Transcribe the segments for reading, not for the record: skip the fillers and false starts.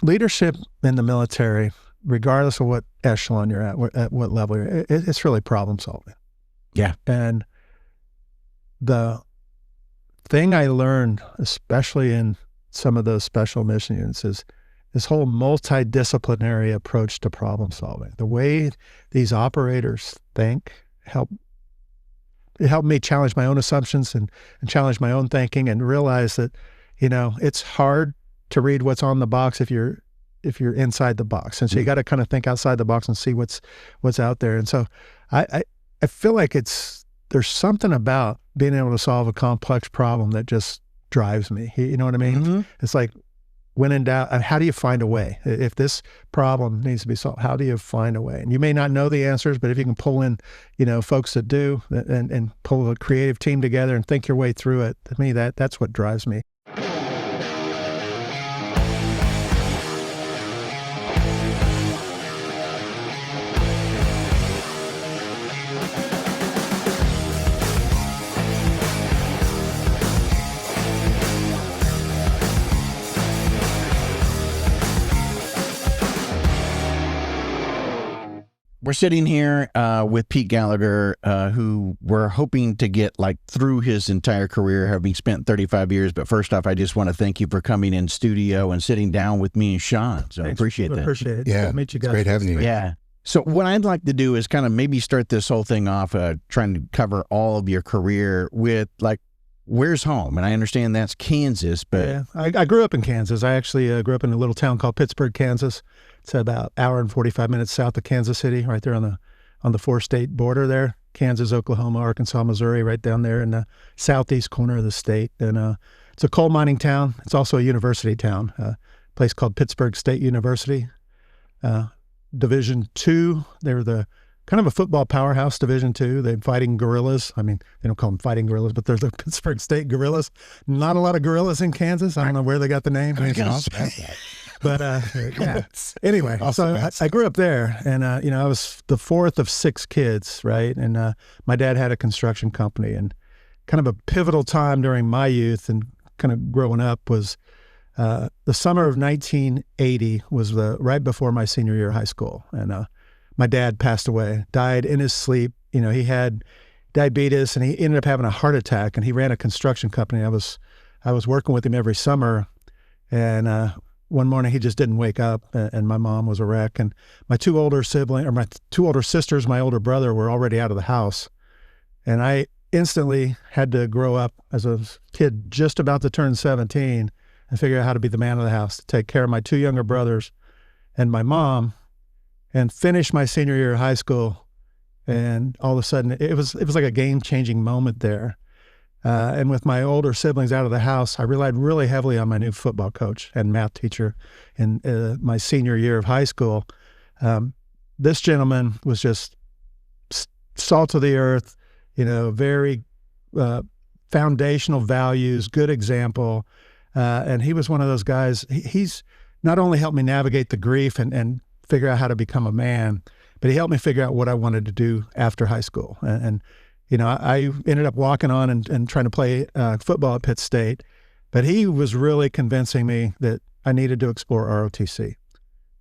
Leadership in the military, regardless of what echelon you're at what level you're at, it's really problem solving. Yeah. And the thing I learned, especially in some of those special mission units, is this whole multidisciplinary approach to problem solving. The way these operators think it helped me challenge my own assumptions and challenge my own thinking and realize that, it's hard to read what's on the box if you're inside the box. And so you got to kind of think outside the box and see what's out there. And so I feel like there's something about being able to solve a complex problem that just drives me. You know what I mean? Mm-hmm. It's like, when in doubt, how do you find a way? If this problem needs to be solved, how do you find a way? And you may not know the answers, but if you can pull in, folks that do and pull a creative team together and think your way through it, to me, that's what drives me. We're sitting here with Pete Gallagher, who we're hoping to get through his entire career, having spent 35 years. But first off, I just want to thank you for coming in studio and sitting down with me and Sean. So I appreciate that. Appreciate it. Yeah, meet you guys. It's great having you. Yeah. So what I'd like to do is kind of maybe start this whole thing off trying to cover all of your career with where's home? And I understand that's Kansas, but... Yeah, I grew up in Kansas. I actually grew up in a little town called Pittsburgh, Kansas. It's about an hour and 45 minutes south of Kansas City, right there on the 4-state border there. Kansas, Oklahoma, Arkansas, Missouri, right down there in the southeast corner of the state. And it's a coal mining town. It's also a university town, a place called Pittsburgh State University. Division II, they were the kind of a football powerhouse, Division II. They're fighting guerrillas. I mean, they don't call them fighting guerrillas, but there's the Pittsburgh State Guerrillas. Not a lot of guerillas in Kansas. I don't know where they got the name. But yeah. Anyway, so I grew up there, and I was the fourth of 6 kids, right? And my dad had a construction company, and kind of a pivotal time during my youth and kind of growing up was the summer of 1980 was right before my senior year of high school, and my dad passed away, died in his sleep. He had diabetes, and he ended up having a heart attack, and he ran a construction company. I was working with him every summer, and one morning he just didn't wake up, and my mom was a wreck, and my two older sisters, my older brother were already out of the house, and I instantly had to grow up as a kid just about to turn 17 and figure out how to be the man of the house, to take care of my 2 younger brothers and my mom, and finish my senior year of high school. And all of a sudden it was like a game-changing moment there. And with my older siblings out of the house, I relied really heavily on my new football coach and math teacher in my senior year of high school. This gentleman was just salt of the earth, very foundational values, good example. And he was one of those guys. He's not only helped me navigate the grief and figure out how to become a man, but he helped me figure out what I wanted to do after high school. And I ended up walking on and trying to play football at Pitt State, but he was really convincing me that I needed to explore ROTC.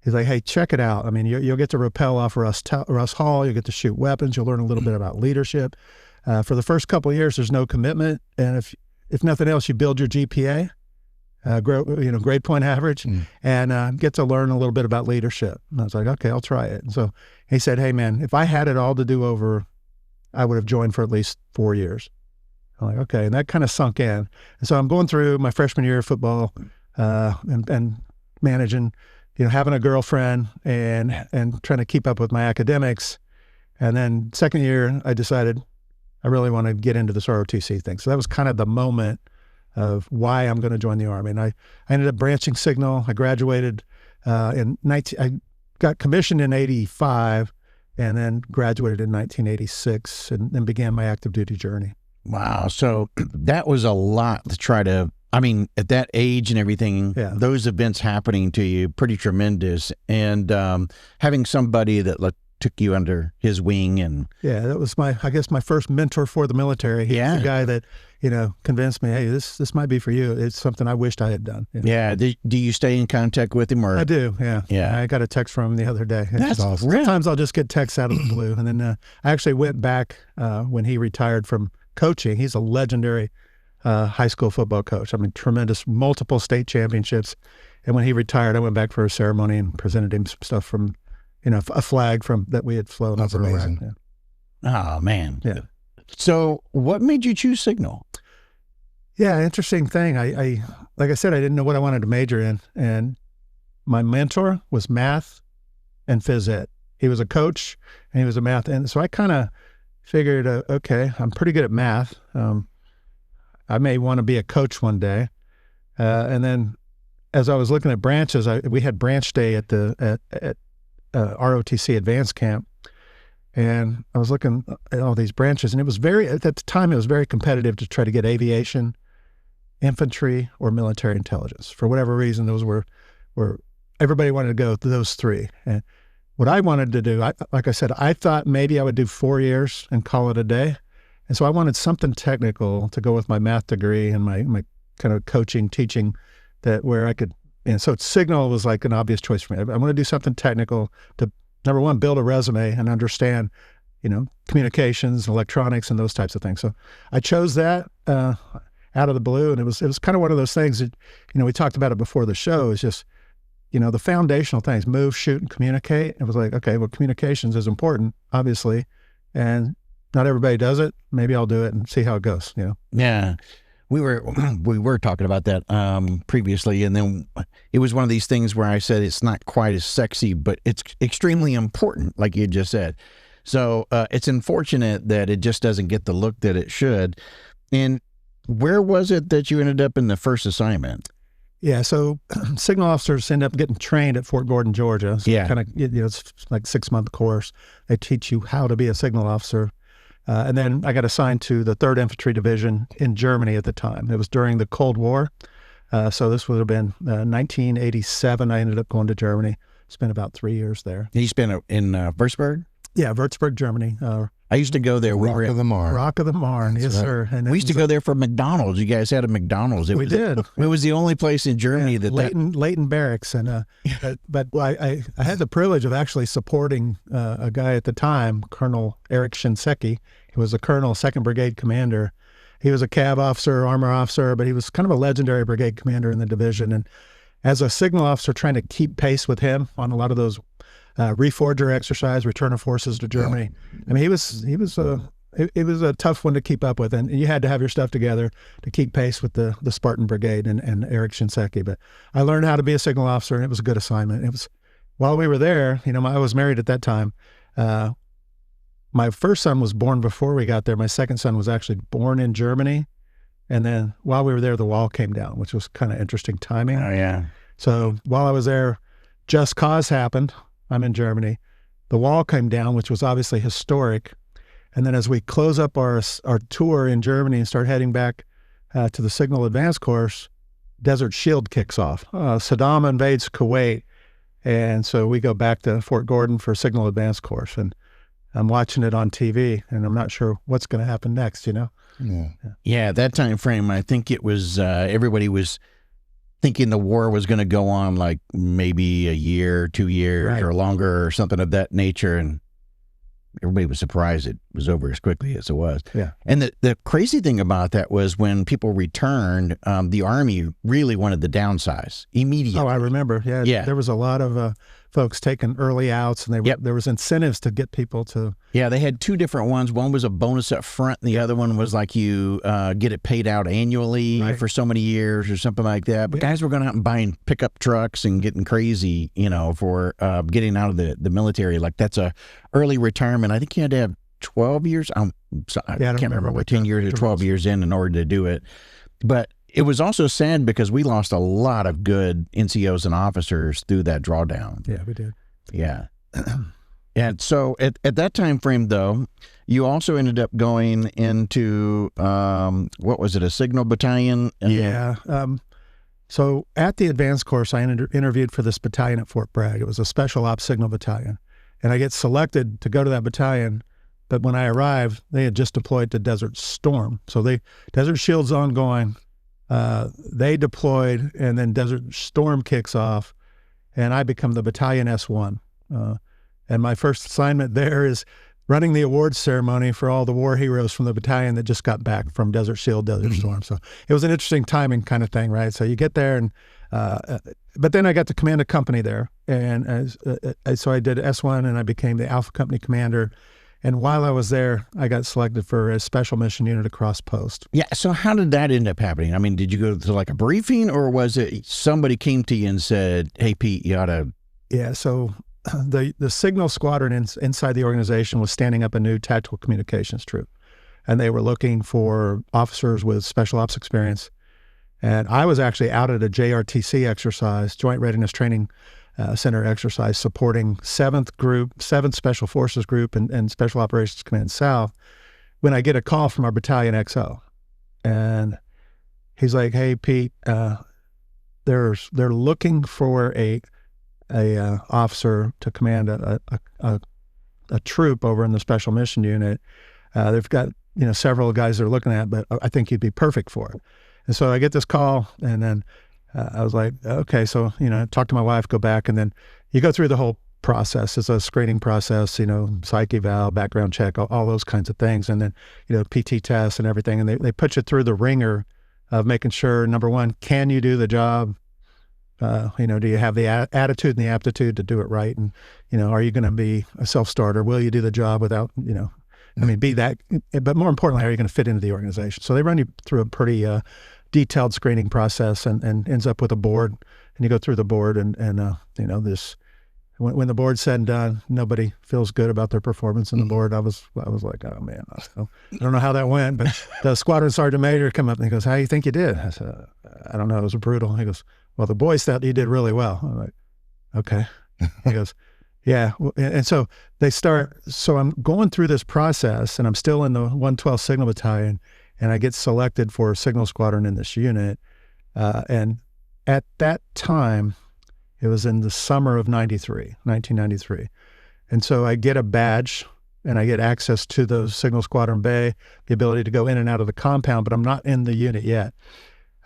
He's like, hey, check it out. I mean, you'll get to rappel off Russ Hall. You'll get to shoot weapons. You'll learn a little bit about leadership. For the first couple of years, there's no commitment. And if nothing else, you build your GPA, grade point average, and get to learn a little bit about leadership. And I was like, okay, I'll try it. And so he said, hey, man, if I had it all to do over, I would have joined for at least 4 years. I'm like, okay. And that kind of sunk in. And so I'm going through my freshman year of football and managing, having a girlfriend and trying to keep up with my academics. And then second year, I decided I really want to get into this ROTC thing. So that was kind of the moment of why I'm going to join the Army. And I ended up branching Signal. I graduated I got commissioned in 85 and then graduated in 1986 and then began my active duty journey. Wow. So that was a lot to try to, at that age and everything, those events happening to you, pretty tremendous. And having somebody that took you under his wing and... Yeah, that was my first mentor for the military. He's the guy that, convinced me, hey, this might be for you. It's something I wished I had done. Yeah. Do you stay in contact with him? Or I do, yeah. Yeah. I got a text from him the other day. That's awesome. Sometimes I'll just get texts out of the blue. And then I actually went back when he retired from coaching. He's a legendary high school football coach. I mean, tremendous, multiple state championships. And when he retired, I went back for a ceremony and presented him some stuff from, a flag that we had flown. That's over amazing. Iraq. Yeah. Oh, man. Yeah. So what made you choose Signal? Yeah, interesting thing. I like I said, I didn't know what I wanted to major in. And my mentor was math and phys ed. He was a coach and he was a math. And so I kind of figured, okay, I'm pretty good at math. I may want to be a coach one day. And then as I was looking at branches, we had branch day at ROTC Advanced Camp. And I was looking at all these branches, and at the time, it was very competitive to try to get aviation, infantry, or military intelligence. For whatever reason, those were everybody wanted to go to those three. And what I wanted to do, like I said, I thought maybe I would do 4 years and call it a day. And so I wanted something technical to go with my math degree and my kind of coaching, teaching, where I could, and so Signal was like an obvious choice for me. I want to do something technical to, number one, build a resume and understand, communications, electronics, and those types of things. So I chose that out of the blue, and it was kind of one of those things that, we talked about it before the show. It's just, the foundational things: move, shoot, and communicate. It was like, okay, well, communications is important, obviously, and not everybody does it. Maybe I'll do it and see how it goes. Yeah. We were talking about that previously, and then it was one of these things where I said it's not quite as sexy, but it's extremely important, like you just said. So it's unfortunate that it just doesn't get the look that it should. And where was it that you ended up in the first assignment? Yeah, so signal officers end up getting trained at Fort Gordon, Georgia. So Yeah. kind of, it's like a 6-month course. They teach you how to be a signal officer. And then I got assigned to the 3rd Infantry Division in Germany at the time. It was during the Cold War. So this would have been 1987. I ended up going to Germany. Spent about 3 years there. You spent in Würzburg? Yeah, Würzburg, Germany. I used to go there. Rock of the Marne. Rock of the Marne, yes, right. sir. And We used to go there for McDonald's. You guys had a McDonald's. We did. It was the only place in Germany that Leighton Barracks, and but I had the privilege of actually supporting a guy at the time, Colonel Eric Shinseki. He was a colonel, 2nd Brigade Commander. He was a cab officer, armor officer, but he was kind of a legendary brigade commander in the division. And as a signal officer, trying to keep pace with him on a lot of those reforger exercise, return of forces to Germany. I mean, it was a tough one to keep up with, and you had to have your stuff together to keep pace with the Spartan Brigade and Eric Shinseki. But I learned how to be a signal officer, and it was a good assignment. It was, while we were there, I was married at that time. My first son was born before we got there. My second son was actually born in Germany. And then while we were there, the wall came down, which was kind of interesting timing. Oh, yeah. So while I was there, Just Cause happened. I'm in Germany. The wall came down, which was obviously historic. And then as we close up our tour in Germany and start heading back to the Signal Advanced course, Desert Shield kicks off. Saddam invades Kuwait. And so we go back to Fort Gordon for Signal Advanced course. And I'm watching it on TV, and I'm not sure what's going to happen next, Yeah, that time frame, I think it was, everybody was thinking the war was going to go on like maybe a year, 2 years, Right. or longer, or something of that nature. And everybody was surprised it was over as quickly as it was. Yeah. And the crazy thing about that was when people returned, the Army really wanted to downsize immediately. Oh, I remember. Yeah. Yeah. There was a lot of folks taking early outs, and there was incentives to get people to. Yeah, they had 2 different ones. One was a bonus up front, and the other one was like you get it paid out annually for so many years or something like that. But guys were going out and buying pickup trucks and getting crazy, for getting out of the military. Like that's a early retirement. I think you had to have 12 years. I can't remember what 10 years or 12 years in order to do it. But it was also sad because we lost a lot of good NCOs and officers through that drawdown. Yeah, we did. Yeah. And so at that time frame, though, you also ended up going into, what was it, a Signal Battalion? Yeah. So at the advanced course, I interviewed for this battalion at Fort Bragg. It was a special ops Signal Battalion. And I get selected to go to that battalion But when I arrived, they had just deployed to Desert Storm. So Desert Shield's ongoing. They deployed, and then Desert Storm kicks off, and I become the Battalion S1. And my first assignment there is running the awards ceremony for all the war heroes from the battalion that just got back from Desert Shield, Desert Storm. So it was an interesting timing kind of thing, right? So you get there, and but then I got to command a company there, and so I did S1, and I became the Alpha Company Commander. And while I was there, I got selected for a special mission unit across post. Yeah. So how did that end up happening? I mean, did you go to like a briefing, or was it somebody came to you and said, "Hey, Pete, you ought to"? Yeah. So the Signal Squadron inside the organization was standing up a new tactical communications troop, and they were looking for officers with special ops experience. And I was actually out at a JRTC exercise, Joint Readiness Training Center exercise, supporting 7th Special Forces Group and Special Operations Command South, when I get a call from our Battalion XO. And he's like, "Hey, Pete, they're looking for a officer to command a troop over in the Special Mission Unit. They've got several guys they're looking at, but I think you'd be perfect for it." And so I get this call, and then I was like, okay, so talk to my wife, go back, and then you go through the whole process. It's a screening process, psych eval, background check, all those kinds of things, and then PT tests and everything, and they put you through the ringer of making sure, number one, can you do the job? Do you have the attitude and the aptitude to do it right? And, are you going to be a self-starter? Will you do the job without, be that, but more importantly, are you going to fit into the organization? So they run you through a pretty detailed screening process and ends up with a board, and you go through the board and this, when the board's said and done, nobody feels good about their performance in the board. I was like, oh man, I don't know how that went, but the squadron sergeant major come up and he goes, "How do you think you did?" I said, "I don't know. It was brutal." He goes, "Well, the boys thought you did really well." I'm like, "Okay." He goes, "Yeah." And so so I'm going through this process, and I'm still in the 112 Signal Battalion, and I get selected for a Signal Squadron in this unit. And at that time, it was in the summer of 1993. And so I get a badge, and I get access to the Signal Squadron Bay, the ability to go in and out of the compound, but I'm not in the unit yet.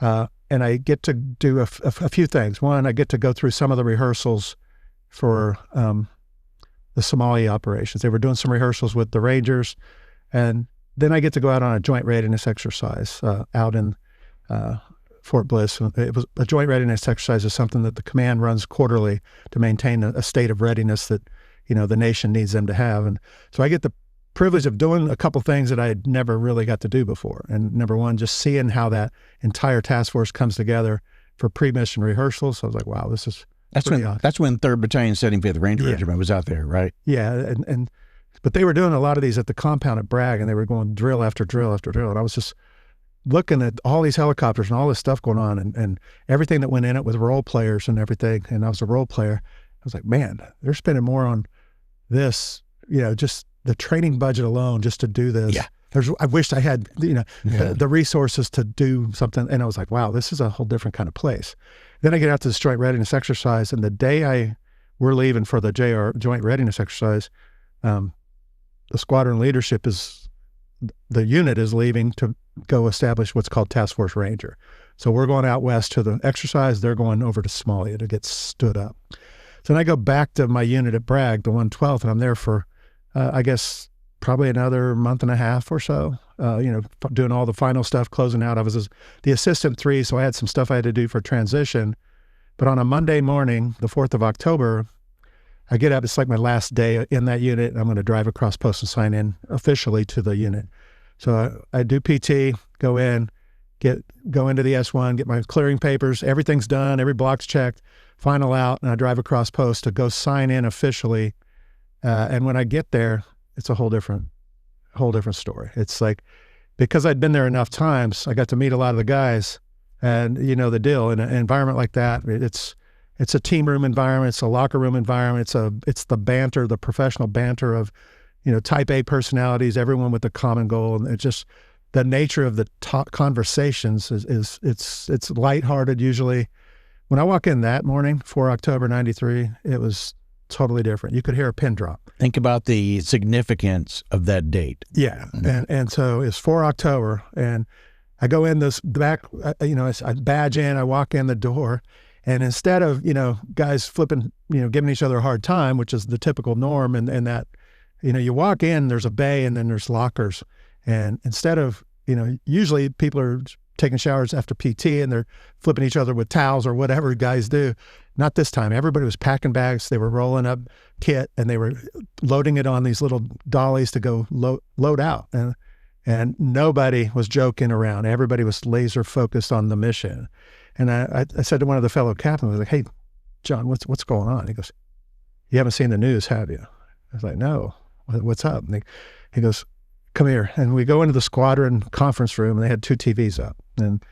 And I get to do a few things. One, I get to go through some of the rehearsals for the Somalia operations. They were doing some rehearsals with the Rangers, and then I get to go out on a joint readiness exercise out in Fort Bliss. It was a joint readiness exercise is something that the command runs quarterly to maintain a state of readiness that the nation needs them to have. And so I get the privilege of doing a couple things that I had never really got to do before. And number one, just seeing how that entire task force comes together for pre-mission rehearsals. So I was like, wow, this is that's when 3rd Battalion 75th Ranger Regiment was out there, right? Yeah, but they were doing a lot of these at the compound at Bragg, and they were going drill after drill after drill. And I was just looking at all these helicopters and all this stuff going on, and everything that went in it with role players and everything. And I was a role player. I was like, man, they're spending more on this, just the training budget alone just to do this. Yeah. I wished I had, the resources to do something. And I was like, wow, this is a whole different kind of place. Then I get out to this joint readiness exercise, and the day we're leaving for the joint readiness exercise, the squadron leadership the unit is leaving to go establish what's called Task Force Ranger. So we're going out west to the exercise. They're going over to Somalia to get stood up. So then I go back to my unit at Bragg, the 112th, and I'm there for, I guess, probably another month and a half or so, doing all the final stuff, closing out. I was the assistant 3, so I had some stuff I had to do for transition. But on a Monday morning, the 4th of October, I get up. It's like my last day in that unit, and I'm going to drive across post and sign in officially to the unit. So I do PT, go in, go into the S1, get my clearing papers. Everything's done. Every block's checked. Final out, and I drive across post to go sign in officially. And when I get there, it's a whole different story. It's like, because I'd been there enough times, I got to meet a lot of the guys, and the deal. In an environment like that, it's a team room environment. It's a locker room environment. It's the banter, the professional banter of, type A personalities, everyone with a common goal. And it's just the nature of the conversations it's lighthearted usually. When I walk in that morning, 4 October 93, it was totally different. You could hear a pin drop. Think about the significance of that date. Yeah. And so it's 4 October, and I go in this back, I badge in, I walk in the door, and instead of, guys flipping, giving each other a hard time, which is the typical norm, and that, you walk in, there's a bay, and then there's lockers. And instead of, usually people are taking showers after PT and they're flipping each other with towels or whatever guys do. Not this time. Everybody was packing bags. They were rolling up kit and they were loading it on these little dollies to go load out. And nobody was joking around. Everybody was laser focused on the mission. And I said to one of the fellow captains, I was like, "Hey, John, what's going on?" He goes, "You haven't seen the news, have you?" I was like, "No, what's up?" And he goes, "Come here." And we go into the squadron conference room, and they had 2 TVs up, and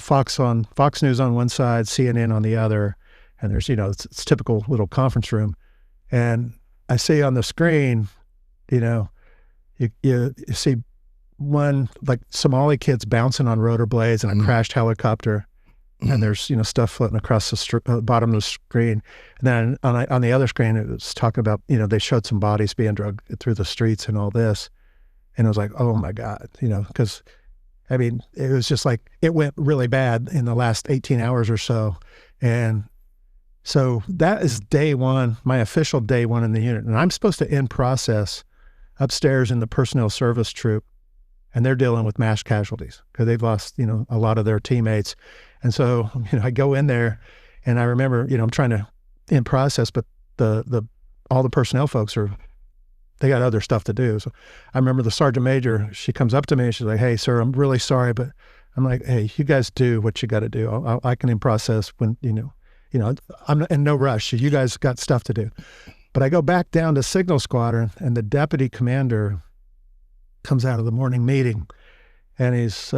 Fox News on one side, CNN on the other, and there's it's typical little conference room, and I see on the screen, you see one like Somali kids bouncing on rotor blades and a crashed helicopter, and there's stuff floating across the bottom of the screen, and then on the other screen it was talking about they showed some bodies being dragged through the streets and all this. And I was like, oh my God, because it was just like, it went really bad in the last 18 hours or so. And so that is day one, my official day one in the unit. And I'm supposed to in process upstairs in the personnel service troop, and they're dealing with mass casualties because they've lost, a lot of their teammates. And so, I go in there and I remember, I'm trying to in process, but all the personnel folks they got other stuff to do. So I remember the sergeant major, she comes up to me and she's like, "Hey, sir, I'm really sorry, but," I'm like, "Hey, you guys do what you got to do. I can in process when, I'm in no rush. You guys got stuff to do." But I go back down to Signal Squadron, and the deputy commander comes out of the morning meeting, and he's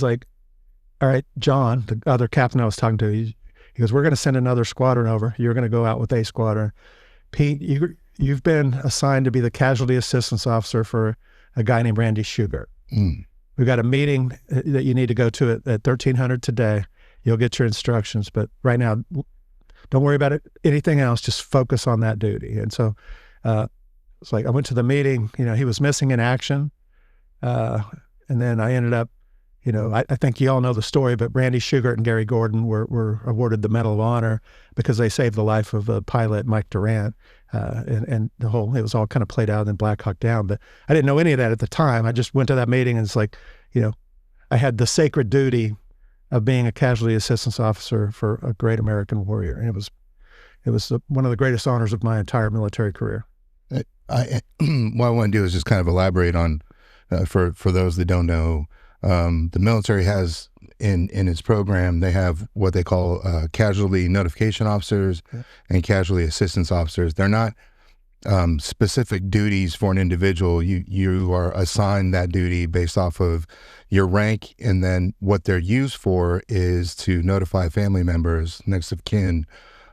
like, "All right, John," the other captain I was talking to, he goes, "We're going to send another squadron over. You're going to go out with A squadron. Pete, you've been assigned to be the casualty assistance officer for a guy named Randy Shugart. We've got a meeting that you need to go to at 1300 today. You'll get your instructions, but right now, don't worry about anything else. Just focus on that duty." And so it's like I went to the meeting. He was missing in action, and then I ended up, I think you all know the story, but Randy Shugart and Gary Gordon were awarded the Medal of Honor because they saved the life of pilot Mike Durant. And it was all kind of played out in Black Hawk Down, but I didn't know any of that at the time. I just went to that meeting, and it's like, I had the sacred duty of being a casualty assistance officer for a great American warrior. And it was one of the greatest honors of my entire military career. What I want to do is just kind of elaborate on, for those that don't know, the military has in its program, they have what they call casualty notification officers and casualty assistance officers. They're not specific duties for an individual. You are assigned that duty based off of your rank, and then what they're used for is to notify family members, next of kin,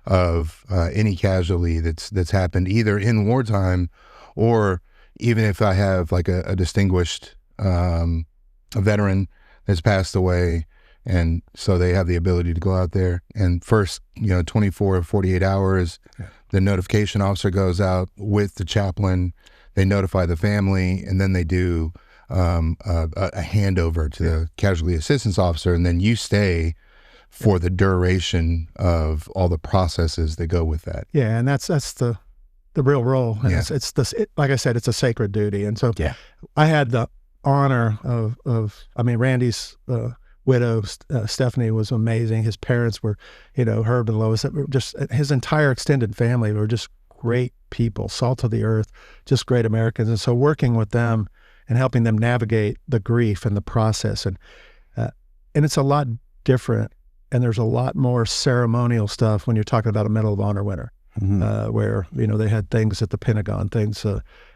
of any casualty that's happened either in wartime, or even if I have like a distinguished a veteran that's passed away, and so they have the ability to go out there, and first 24 or 48 hours, the notification officer goes out with the chaplain, they notify the family, and then they do a handover to the casualty assistance officer, and then you stay for the duration of all the processes that go with that. Yeah, and that's the real role. And like I said, it's a sacred duty. And so I had the honor of Randy's widow, Stephanie, was amazing. His parents were, Herb and Lois, just his entire extended family were just great people, salt of the earth, just great Americans. And so working with them and helping them navigate the grief and the process, and it's a lot different, and there's a lot more ceremonial stuff when you're talking about a Medal of Honor winner, where they had things at the Pentagon, things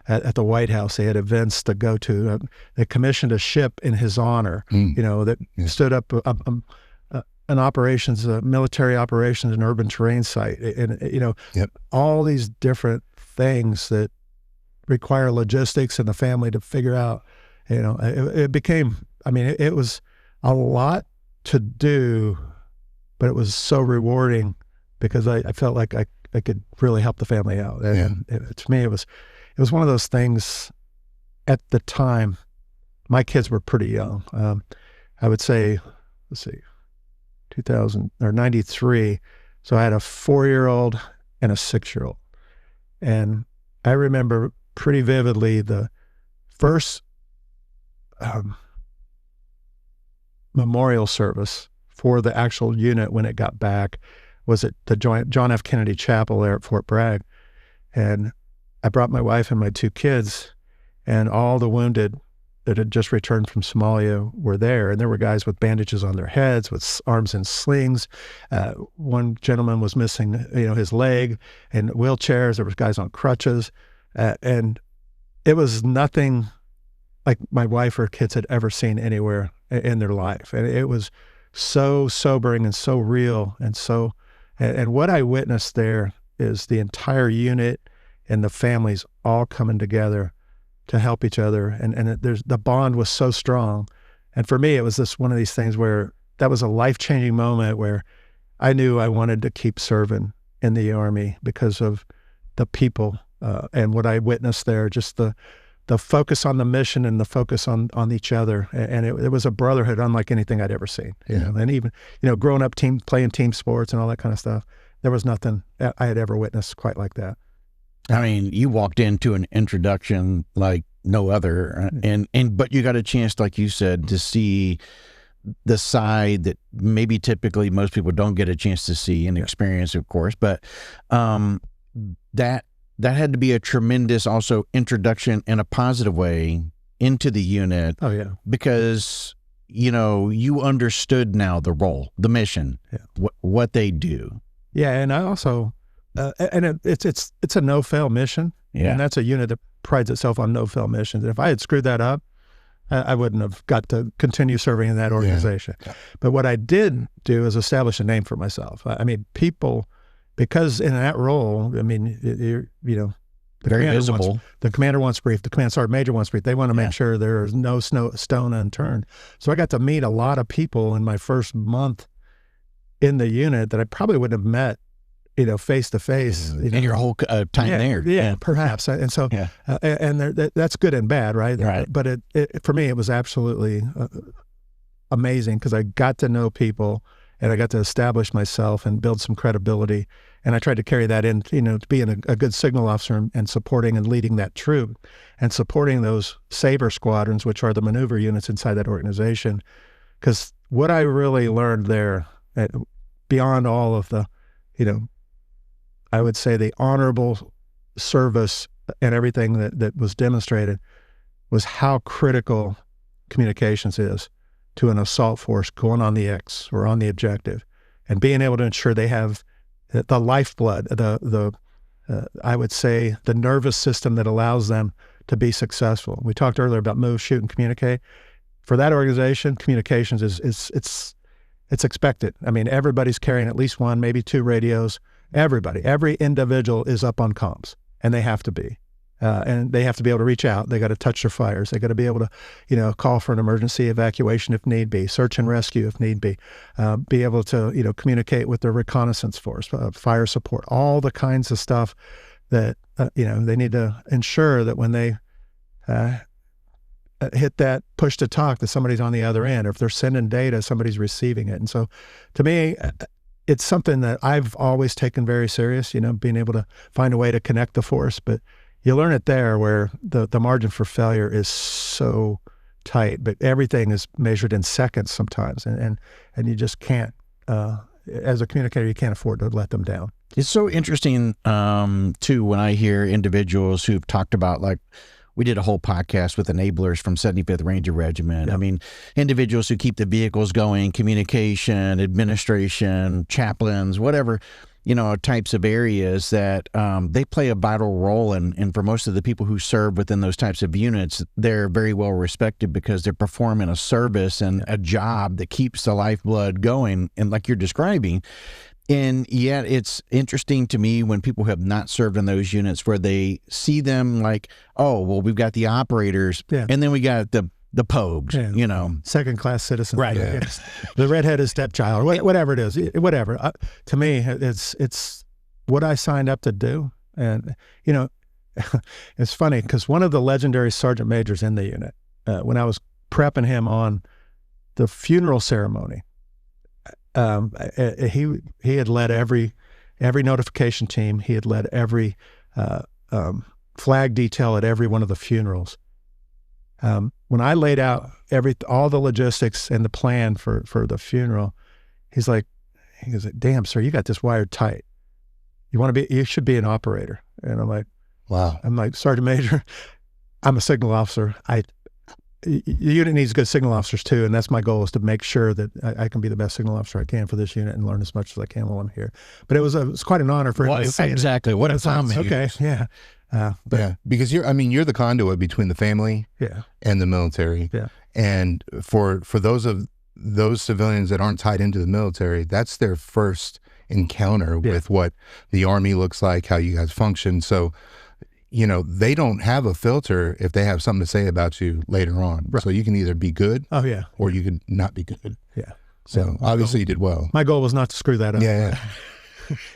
at the White House. They had events to go to. They commissioned a ship in his honor, that stood up an operations, military operations, an urban terrain site, and all these different things that require logistics and the family to figure out. It became, it was a lot to do, but it was so rewarding because I felt like I could really help the family out. And to me, it was one of those things. At the time, my kids were pretty young. I would say, 2000 or 93. So I had a 4-year-old and a 6-year-old. And I remember pretty vividly the first memorial service for the actual unit when it got back was at the John F. Kennedy Chapel there at Fort Bragg. And I brought my wife and my 2 kids, and all the wounded that had just returned from Somalia were there. And there were guys with bandages on their heads, with arms in slings. One gentleman was missing, his leg, and wheelchairs. There was guys on crutches. And it was nothing like my wife or kids had ever seen anywhere in their life. And it was so sobering and so real. And what I witnessed there is the entire unit and the families all coming together to help each other. And the bond was so strong. And for me, it was one of these things where that was a life-changing moment where I knew I wanted to keep serving in the Army because of the people and what I witnessed there, just the focus on the mission and the focus on each other. And it was a brotherhood unlike anything I'd ever seen. And even, growing up playing team sports and all that kind of stuff, there was nothing I had ever witnessed quite like that. I mean, you walked into an introduction like no other, but you got a chance, like you said, to see the side that maybe typically most people don't get a chance to see and experience, of course. But that had to be a tremendous also introduction in a positive way into the unit. Oh yeah, because you understood now the role, the mission, what they do. Yeah, and I also. And it's a no-fail mission, and that's a unit that prides itself on no-fail missions. And if I had screwed that up, I wouldn't have got to continue serving in that organization. Yeah. But what I did do is establish a name for myself. I mean, people, because in that role, I mean, the very visible. The commander wants brief, the command sergeant major wants brief. They want to make sure there is no stone unturned. So I got to meet a lot of people in my first month in the unit that I probably wouldn't have met face to face, in your whole time there. Yeah, perhaps. And so, that's good and bad, right? Right. But it for me, it was absolutely amazing because I got to know people and I got to establish myself and build some credibility. And I tried to carry that in, to being a good signal officer and supporting and leading that troop and supporting those Sabre squadrons, which are the maneuver units inside that organization. Because what I really learned there, beyond all of the, I would say the honorable service and everything that was demonstrated, was how critical communications is to an assault force going on the X or on the objective, and being able to ensure they have the lifeblood, I would say the nervous system that allows them to be successful. We talked earlier about move, shoot, and communicate. For that organization, communications it's expected. I mean, everybody's carrying at least 1, maybe 2 radios. Every individual is up on comms, and they have to be. And they have to be able to reach out. They got to touch their fires. They got to be able to, call for an emergency evacuation if need be, search and rescue if need be able to, communicate with their reconnaissance force, fire support, all the kinds of stuff that, they need to ensure that when they hit that push to talk, that somebody's on the other end, or if they're sending data, somebody's receiving it. And so to me, it's something that I've always taken very serious, being able to find a way to connect the force. But you learn it there where the margin for failure is so tight, but everything is measured in seconds sometimes. And you just can't, as a communicator, you can't afford to let them down. It's so interesting, too, when I hear individuals who've talked about, like, we did a whole podcast with enablers from 75th Ranger Regiment. I mean, individuals who keep the vehicles going, communication, administration, chaplains, whatever, types of areas that they play a vital role in. And for most of the people who serve within those types of units, they're very well respected because they're performing a service and a job that keeps the lifeblood going. And like you're describing, and yet it's interesting to me when people have not served in those units where they see them like, oh, well, we've got the operators and then we got the pogues, second-class citizens, right? The redheaded stepchild, whatever it is, whatever. To me, it's what I signed up to do. And, you know, it's funny because one of the legendary sergeant majors in the unit, when I was prepping him on the funeral ceremony, he had led every notification team. He had led every flag detail at every one of the funerals. When I laid out all the logistics and the plan for the funeral, he goes, "Damn, sir, you got this wired tight. You should be an operator." And I'm like, wow. I'm like, "Sergeant Major, I'm a signal officer. The unit needs good signal officers too, and that's my goal, is to make sure that I can be the best signal officer I can for this unit and learn as much as I can while I'm here." But it was quite an honor for him to say exactly. What a time. Okay, yeah. Because you're the conduit between the family and the military. Yeah. And for those civilians that aren't tied into the military, that's their first encounter with what the Army looks like, how you guys function. So, you know, they don't have a filter if they have something to say about you later on. Right. So you can either be good or you can not be good. Yeah. So obviously you did well. My goal was not to screw that up. Yeah.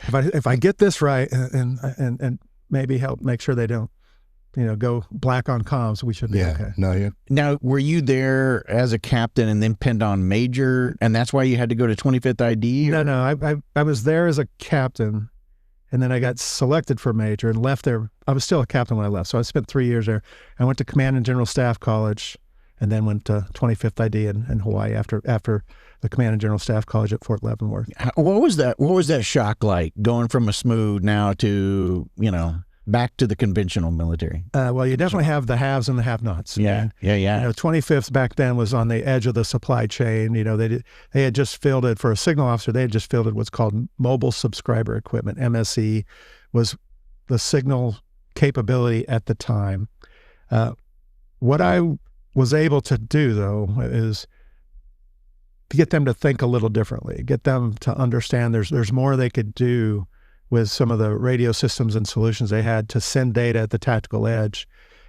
If I get this right and maybe help make sure they don't, you know, go black on comms, we should be okay. Now, were you there as a captain and then pinned on major, and that's why you had to go to 25th ID? Or? No. I was there as a captain, and then I got selected for major and left there. I was still a captain when I left, so I spent 3 years there. I went to Command and General Staff College, and then went to 25th ID in Hawaii after the Command and General Staff College at Fort Leavenworth. What was that shock like, going from a SMOO now to, you know, back to the conventional military? Well, you definitely have the haves and the have-nots. Yeah. You know, 25th back then was on the edge of the supply chain. You know, they had just fielded, for a signal officer, they had just fielded what's called mobile subscriber equipment. MSE was the signal capability at the time. What I was able to do, though, is to get them to think a little differently, get them to understand there's more they could do with some of the radio systems and solutions they had to send data at the tactical edge.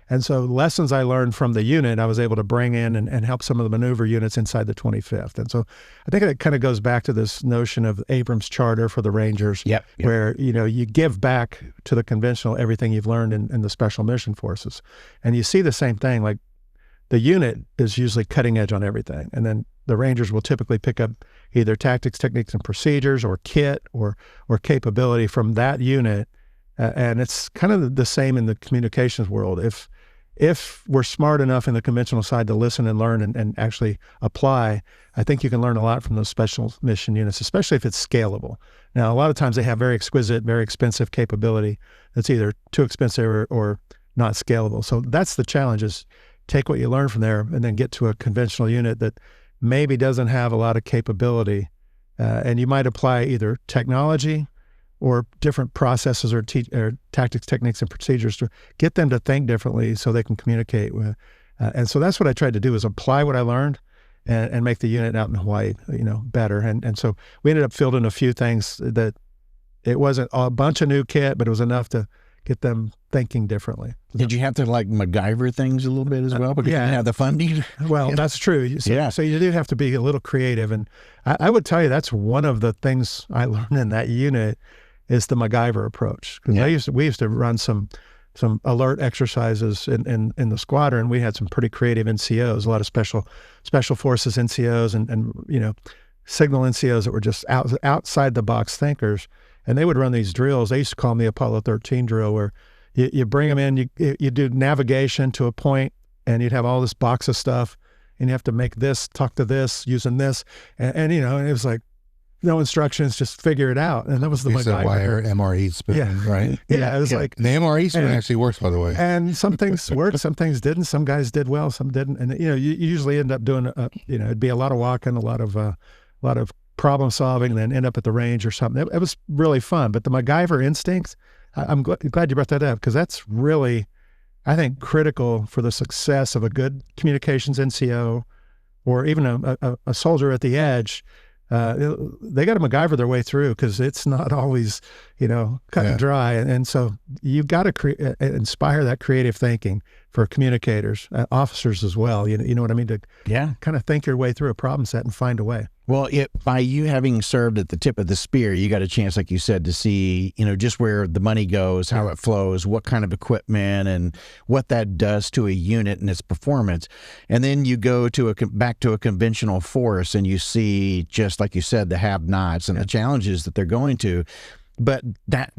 And so lessons I learned from the unit, I was able to bring in and help some of the maneuver units inside the 25th. And so I think it kind of goes back to this notion of Abrams Charter for the Rangers, where, you know, you give back to the conventional everything you've learned in the Special Mission Forces. And you see the same thing, like the unit is usually cutting edge on everything. And then the Rangers will typically pick up either tactics, techniques, and procedures, or kit or capability from that unit. And it's kind of the same in the communications world. If we're smart enough in the conventional side to listen and learn and actually apply, I think you can learn a lot from those special mission units, especially if it's scalable. Now, a lot of times they have very exquisite, very expensive capability that's either too expensive or not scalable. So that's the challenge, is take what you learn from there and then get to a conventional unit that maybe doesn't have a lot of capability. And you might apply either technology or different processes or tactics, techniques, and procedures to get them to think differently so they can communicate with. And so that's what I tried to do, is apply what I learned and make the unit out in Hawaii, you know, better. And so we ended up fielding a few things that it wasn't a bunch of new kit, but it was enough to get them thinking differently. Did you have to like MacGyver things a little bit as well, because you didn't have the funding? Well, that's true. So you do have to be a little creative. And I would tell you that's one of the things I learned in that unit is the MacGyver approach. Because we used to run some alert exercises in the squadron. We had some pretty creative NCOs, a lot of special forces NCOs and you know, signal NCOs that were just outside the box thinkers. And they would run these drills. They used to call them the Apollo 13 drill, where you bring them in, you do navigation to a point, and you'd have all this box of stuff, and you have to make this, talk to this, using this. And you know, and it was like, no instructions, just figure it out. And that was the MacGyver. Wire MRE spin, right? Yeah, it was like... The MRE spin actually works, by the way. And some things worked, some things didn't. Some guys did well, some didn't. And, you know, you usually end up doing, you know, it'd be a lot of walking, a lot of problem solving, and then end up at the range or something. It was really fun. But the MacGyver instinct, I'm glad you brought that up, because that's really, I think, critical for the success of a good communications NCO or even a soldier at the edge. They got to MacGyver their way through, because it's not always, you know, cut and dry. And so you've got to inspire that creative thinking for communicators, officers as well. You know what I mean? To kind of think your way through a problem set and find a way. Well, by you having served at the tip of the spear, you got a chance, like you said, to see, just where the money goes, how it flows, what kind of equipment, and what that does to a unit and its performance. And then you go to back to a conventional force, and you see, just like you said, the have-nots and the challenges that they're going to. But that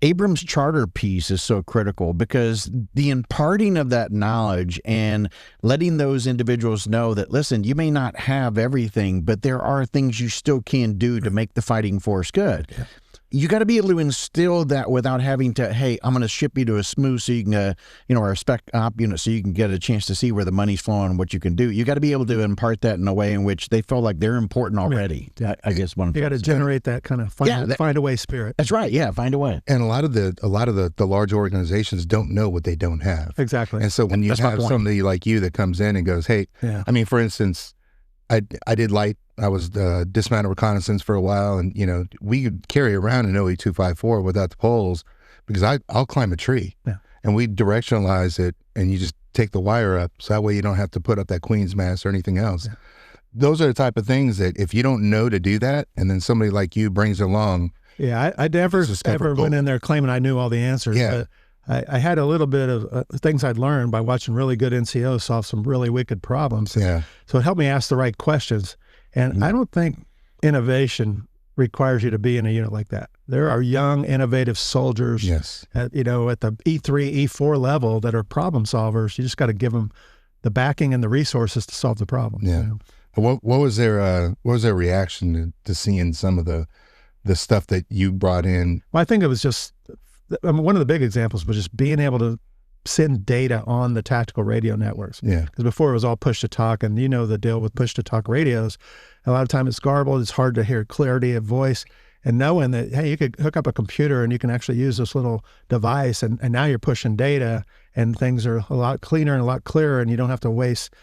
Abrams charter piece is so critical, because the imparting of that knowledge and letting those individuals know that, listen, you may not have everything, but there are things you still can do to make the fighting force good. Yeah. You got to be able to instill that without having to, hey, I'm going to ship you to a SMU so you can, or a spec op unit so you can get a chance to see where the money's flowing and what you can do. You got to be able to impart that in a way in which they feel like they're important already. Yeah. I guess you got to generate that kind of find a way spirit. That's right. Yeah, find a way. And a lot of the large organizations don't know what they don't have. Exactly. And so when you have somebody like you that comes in and goes, hey, I mean, for instance, I did light. I was dismounted reconnaissance for a while, and we could carry around an OE-254 without the poles, because I'll climb a tree, and we directionalize it, and you just take the wire up, so that way you don't have to put up that Queen's mast or anything else. Yeah. Those are the type of things that if you don't know to do that, and then somebody like you brings along. Yeah, I never ever went in there claiming I knew all the answers. Yeah. But I had a little bit of things I'd learned by watching really good NCOs solve some really wicked problems. Yeah. So it helped me ask the right questions. And I don't think innovation requires you to be in a unit like that. There are young, innovative soldiers, at the E3, E4 level that are problem solvers. You just got to give them the backing and the resources to solve the problem. Yeah. What was their reaction to seeing some of the stuff that you brought in? Well, I think it was just, one of the big examples was just being able to send data on the tactical radio networks. Yeah. Because before it was all push to talk, and the deal with push to talk radios. A lot of time it's garbled. It's hard to hear clarity of voice. And knowing that, hey, you could hook up a computer and you can actually use this little device, and now you're pushing data, and things are a lot cleaner and a lot clearer, and you don't have to waste,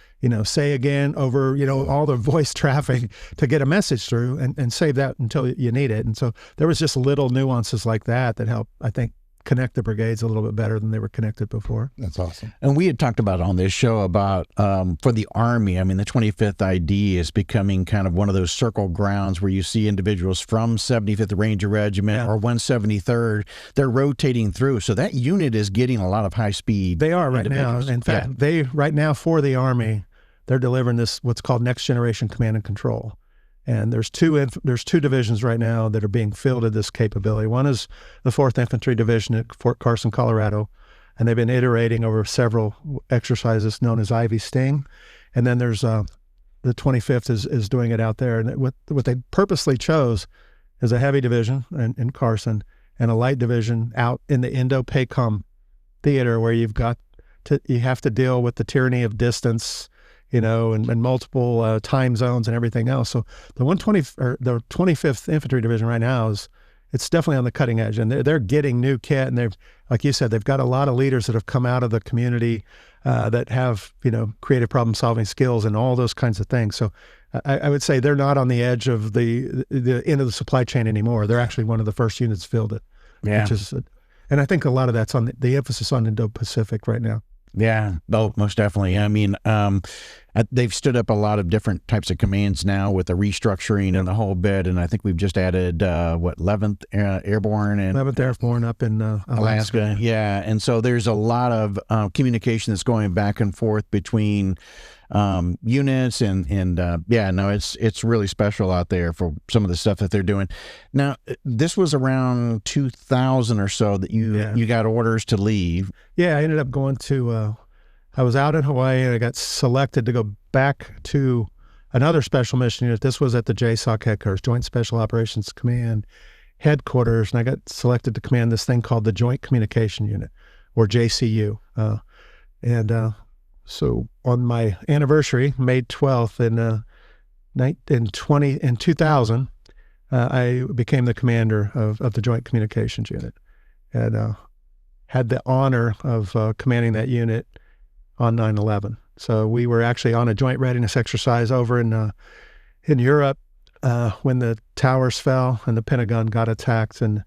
say again over, all the voice traffic to get a message through, and save that until you need it. And so there was just little nuances like that helped, I think, connect the brigades a little bit better than they were connected before. That's awesome. And we had talked about on this show about for the Army, I mean, the 25th ID is becoming kind of one of those circle grounds where you see individuals from 75th Ranger Regiment or 173rd, they're rotating through. So that unit is getting a lot of high speed. They are right now. In fact, they right now for the Army, they're delivering this, what's called next generation command and control. And there's two divisions right now that are being fielded this capability. One is the 4th Infantry Division at Fort Carson, Colorado, and they've been iterating over several exercises known as Ivy Sting. And then there's the 25th is doing it out there. And what they purposely chose is a heavy division in Carson and a light division out in the Indo-PACOM theater, where you have to deal with the tyranny of distance, and multiple time zones and everything else. So the 25th Infantry Division right now it's definitely on the cutting edge, and they're getting new kit, and like you said, they've got a lot of leaders that have come out of the community that have creative problem solving skills and all those kinds of things. So I would say they're not on the edge of the end of the supply chain anymore. They're actually one of the first units fielded. Yeah. And I think a lot of that's on the emphasis on Indo-Pacific right now. Yeah, most definitely. I mean, they've stood up a lot of different types of commands now with the restructuring and the whole bit. And I think we've just added, 11th Airborne and 11th Airborne up in Alaska. Yeah. And so there's a lot of communication that's going back and forth between units it's really special out there for some of the stuff that they're doing. Now, this was around 2000 or so that you got orders to leave. Yeah, I ended up going to I was out in Hawaii, and I got selected to go back to another special mission unit. This was at the JSOC headquarters, Joint Special Operations Command headquarters, and I got selected to command this thing called the Joint Communication Unit, or JCU. So on my anniversary, May 12th in 2000, I became the commander of the Joint Communications Unit, and had the honor of commanding that unit on 9/11. So we were actually on a joint readiness exercise over in Europe when the towers fell and the Pentagon got attacked, and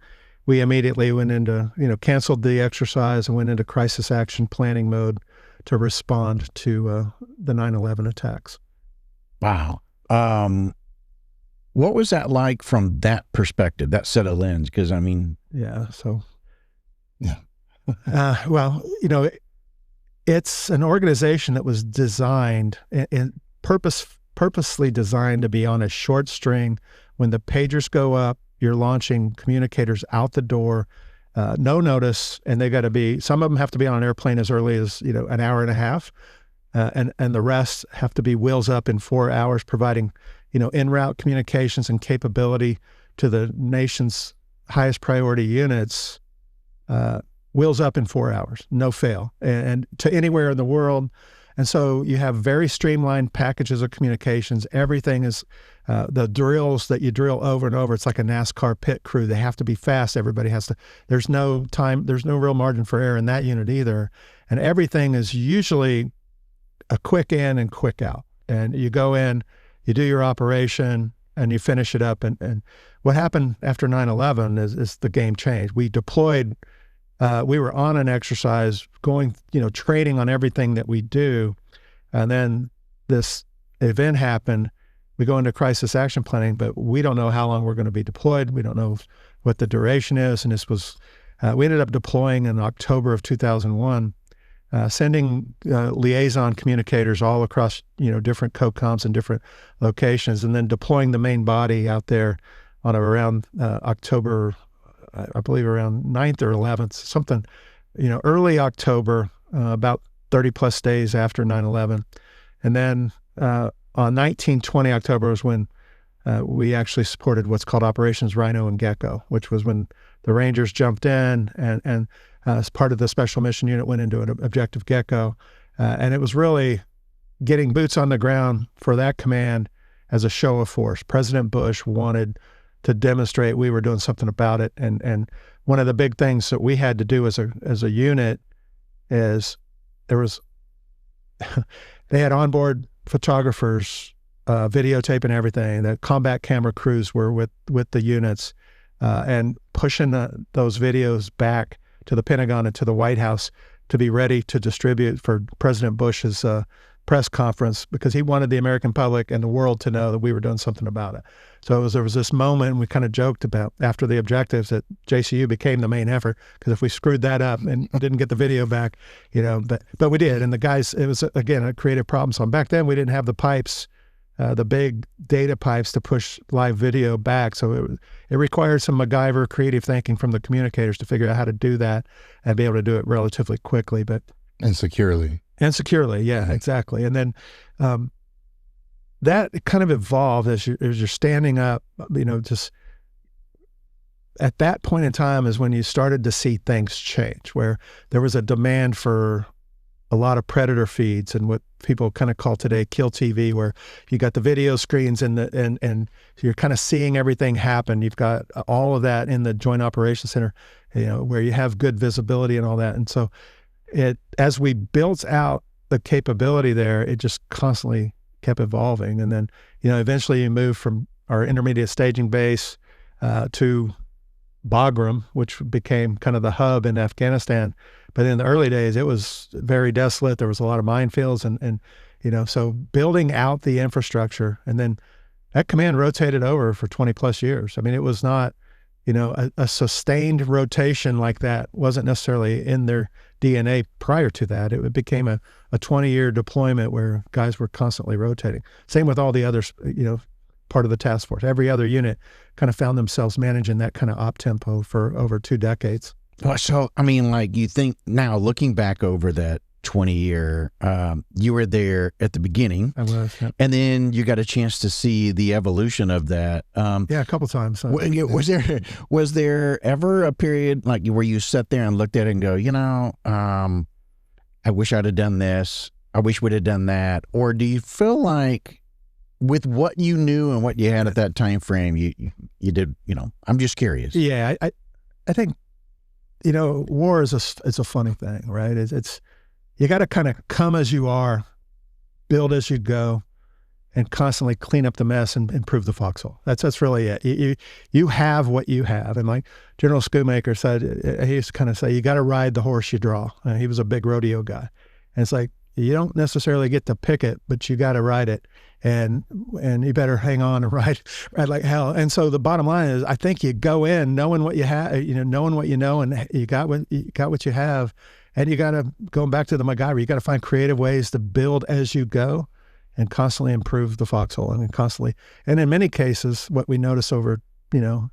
we immediately went into, canceled the exercise and went into crisis action planning mode to respond to the 9/11 attacks. Wow. What was that like from that perspective, that set of lens? Because, I mean... Yeah, so... Yeah. Well, it's an organization that was designed and purposely designed to be on a short string. When the pagers go up, you're launching communicators out the door, no notice, and they got to be, some of them have to be on an airplane as early as, an hour and a half, and the rest have to be wheels up in 4 hours, providing, en route communications and capability to the nation's highest priority units, wheels up in 4 hours, no fail, and to anywhere in the world. And so you have very streamlined packages of communications. Everything is the drills that you drill over and over. It's like a NASCAR pit crew. They have to be fast. Everybody has to, there's no time, there's no real margin for error in that unit either. And everything is usually a quick in and quick out. And you go in, you do your operation, and you finish it up. And what happened after 9/11 is the game changed. We deployed, we were on an exercise going, training on everything that we do. And then this event happened. We go into crisis action planning, but we don't know how long we're going to be deployed. We don't know what the duration is. And this was, we ended up deploying in October of 2001, sending liaison communicators all across, different COCOMs and different locations, and then deploying the main body out there on around October, I believe around 9th or 11th, something, early October, about 30 plus days after 9/11. And then on 19-20 October was when we actually supported what's called Operations Rhino and Gecko, which was when the Rangers jumped in and as part of the Special Mission Unit went into an Objective Gecko. And it was really getting boots on the ground for that command as a show of force. President Bush wanted to demonstrate we were doing something about it. And one of the big things that we had to do as a unit is there was, they had onboard photographers, videotaping everything. The combat camera crews were with the units and pushing those videos back to the Pentagon and to the White House to be ready to distribute for President Bush's press conference, because he wanted the American public and the world to know that we were doing something about it. So there was this moment, and we kind of joked about after the objectives that JCU became the main effort, because if we screwed that up and didn't get the video back, but we did. And the guys, it was, again, a creative problem. So back then we didn't have the pipes, the big data pipes to push live video back. So it required some MacGyver creative thinking from the communicators to figure out how to do that and be able to do it relatively quickly. And securely. And securely, yeah, exactly. And then that kind of evolved as you're standing up, just at that point in time is when you started to see things change, where there was a demand for a lot of predator feeds and what people kind of call today kill TV, where you got the video screens and you're kind of seeing everything happen. You've got all of that in the Joint Operations Center, where you have good visibility and all that. And so as we built out the capability there, it just constantly kept evolving. And then, eventually you move from our intermediate staging base to Bagram, which became kind of the hub in Afghanistan. But in the early days, it was very desolate. There was a lot of minefields and so building out the infrastructure. And then that command rotated over for 20 plus years. I mean, it was not, a sustained rotation like that wasn't necessarily in their DNA prior to that. It became a 20-year deployment where guys were constantly rotating. Same with all the others, part of the task force. Every other unit kind of found themselves managing that kind of op tempo for over 2 decades. So, I mean, like, you think now, looking back over that 20-year, you were there at the beginning. I was, yeah. And then you got a chance to see the evolution of that. Yeah, a couple times. Was there ever a period like where you sat there and looked at it and go, I wish I'd have done this. I wish we'd have done that. Or do you feel like with what you knew and what you had at that time frame, you did, I'm just curious. Yeah, I think, war is a funny thing, right? It's you got to kind of come as you are, build as you go, and constantly clean up the mess and improve the foxhole. That's really it. You have what you have. And like General Schoonmaker said, he used to kind of say, you got to ride the horse you draw. He was a big rodeo guy. And it's like, you don't necessarily get to pick it, but you got to ride it. and you better hang on and ride like hell. And so the bottom line is, I think you go in knowing what you have, knowing what you know, and you got what you have, and you got to, going back to the MacGyver, you got to find creative ways to build as you go, and constantly improve the foxhole, and in many cases, what we notice over, you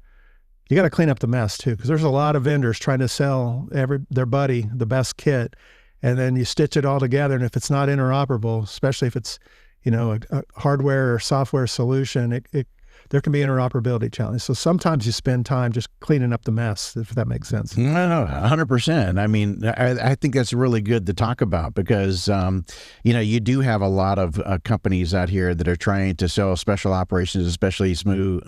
got to clean up the mess too, because there's a lot of vendors trying to sell their buddy the best kit, and then you stitch it all together, and if it's not interoperable, especially if it's a hardware or software solution, there can be interoperability challenges. So sometimes you spend time just cleaning up the mess, if that makes sense. No, 100%. I mean, I think that's really good to talk about because, you do have a lot of companies out here that are trying to sell special operations, especially SMU,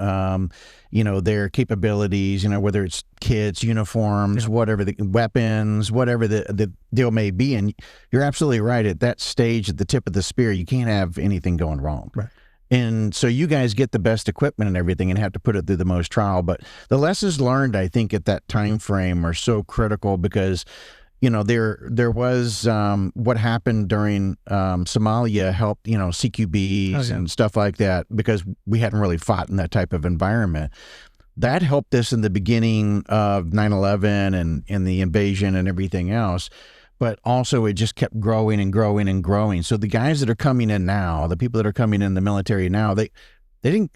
their capabilities, whether it's kits, uniforms, whatever, the weapons, whatever the deal may be. And you're absolutely right. At that stage, at the tip of the spear, you can't have anything going wrong. Right. And so you guys get the best equipment and everything and have to put it through the most trial. But the lessons learned, I think, at that time frame are so critical because, there was what happened during Somalia helped, CQBs and stuff like that, because we hadn't really fought in that type of environment. That helped us in the beginning of 9/11 and the invasion and everything else. But also it just kept growing and growing and growing. So the guys that are coming in now, the people that are coming in the military now, they didn't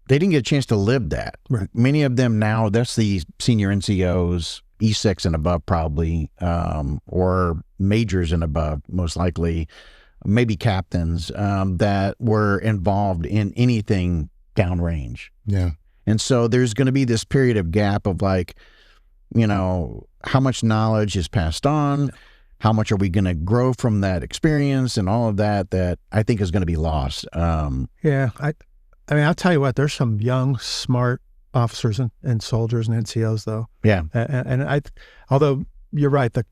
get a chance to live that. Right. Many of them now, that's the senior NCOs, E6 and above probably, or majors and above, most likely, maybe captains that were involved in anything downrange. Yeah. And so there's going to be this period of gap of how much knowledge is passed on, how much are we going to grow from that experience and all of that I think is going to be lost. I mean, I'll tell you what, there's some young, smart officers and soldiers and NCOs though. Yeah. And although you're right, the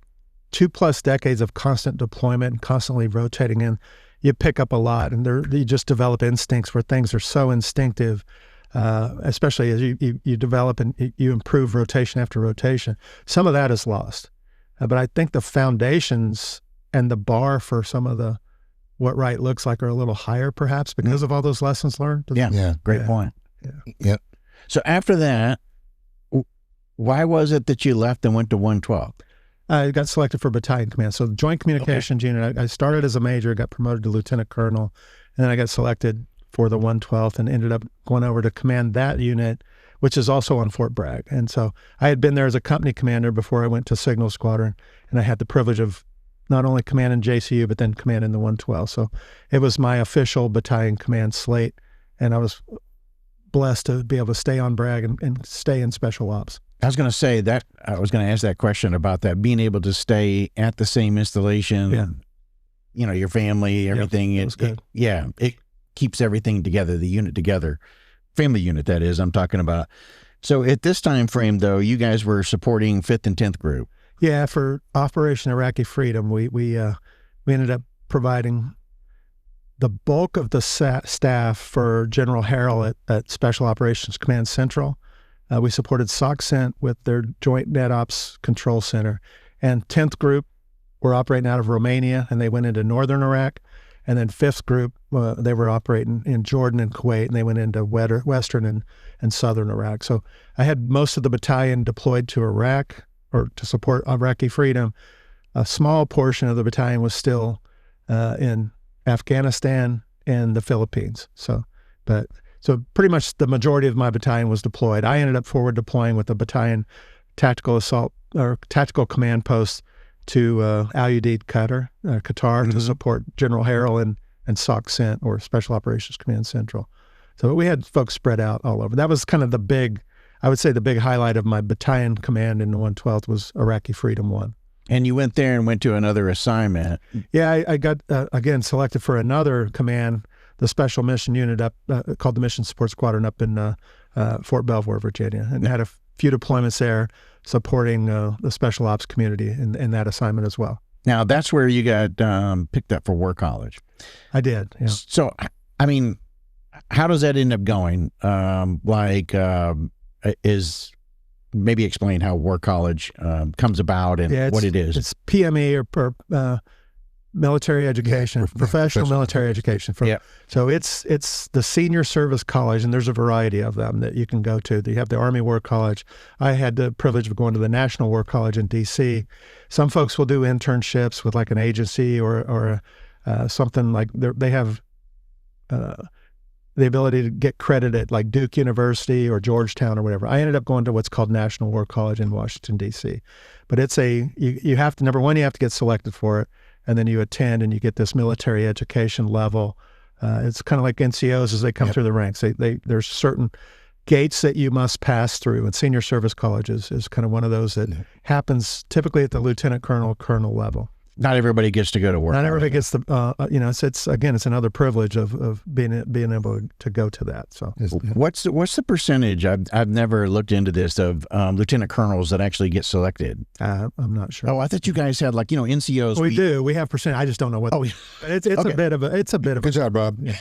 2+ decades of constant deployment and constantly rotating in, you pick up a lot, and you just develop instincts where things are so instinctive. Especially as you develop and you improve rotation after rotation. Some of that is lost. But I think the foundations and the bar for some of what right looks like are a little higher perhaps because of all those lessons learned. Great point. Yeah. Yep. So after that, why was it that you left and went to 112? I got selected for Battalion Command. So the Joint Communications Unit, I started as a major, got promoted to Lieutenant Colonel, and then I got selected for the 112th and ended up going over to command that unit, which is also on Fort Bragg. And so I had been there as a company commander before I went to Signal Squadron, and I had the privilege of not only commanding JCU, but then commanding the 112. So it was my official battalion command slate, and I was blessed to be able to stay on Bragg and stay in special ops. I was going to say that, I was going to ask that question about that, being able to stay at the same installation, your family, everything. It was good. It keeps everything together, the unit together, family unit that is, I'm talking about. So at this time frame, though, you guys were supporting 5th and 10th Group. Yeah, for Operation Iraqi Freedom, we ended up providing the bulk of the staff for General Harrell at Special Operations Command Central. We supported SOCCENT with their Joint Net Ops Control Center. And 10th Group were operating out of Romania, and they went into northern Iraq. And then 5th Group, they were operating in Jordan and Kuwait, and they went into western and southern Iraq. So I had most of the battalion deployed to Iraq or to support Iraqi freedom. A small portion of the battalion was still in Afghanistan and the Philippines. So pretty much the majority of my battalion was deployed. I ended up forward deploying with the battalion tactical assault or tactical command post to Al Udeid, Qatar, to support General Harrell and SOCCENT, or Special Operations Command Central. So we had folks spread out all over. That was kind of the big highlight of my battalion command in the 112th was Iraqi Freedom 1. And you went there and went to another assignment. Yeah, I got, again, selected for another command, the Special Mission Unit up called the Mission Support Squadron up in Fort Belvoir, Virginia, and had a few deployments there supporting the Special Ops community in that assignment as well. Now, that's where you got picked up for War College. I did, yeah. So, I mean, how does that end up going? Maybe explain how War College comes about and what it is. It's PME or military education, professional military education. So it's the senior service college, and there's a variety of them that you can go to. You have the Army War College. I had the privilege of going to the National War College in D.C. Some folks will do internships with like an agency or something like they have the ability to get credit at like Duke University or Georgetown or whatever. I ended up going to what's called National War College in Washington, D.C. But it's you have to, number one, you have to get selected for it, and then you attend and you get this military education level. It's kind of like NCOs as they come through the ranks. There's certain gates that you must pass through, and senior service colleges is kind of one of those that happens typically at the lieutenant colonel level. Not everybody gets to go to war. Not everybody gets the, it's another privilege of being able to go to that. So, what's the percentage? I've never looked into this of lieutenant colonels that actually get selected. I'm not sure. Oh, I thought you guys had like NCOs. We do. We have percentage. I just don't know what. Oh, it's okay. a bit of. Good job, Rob. Yeah.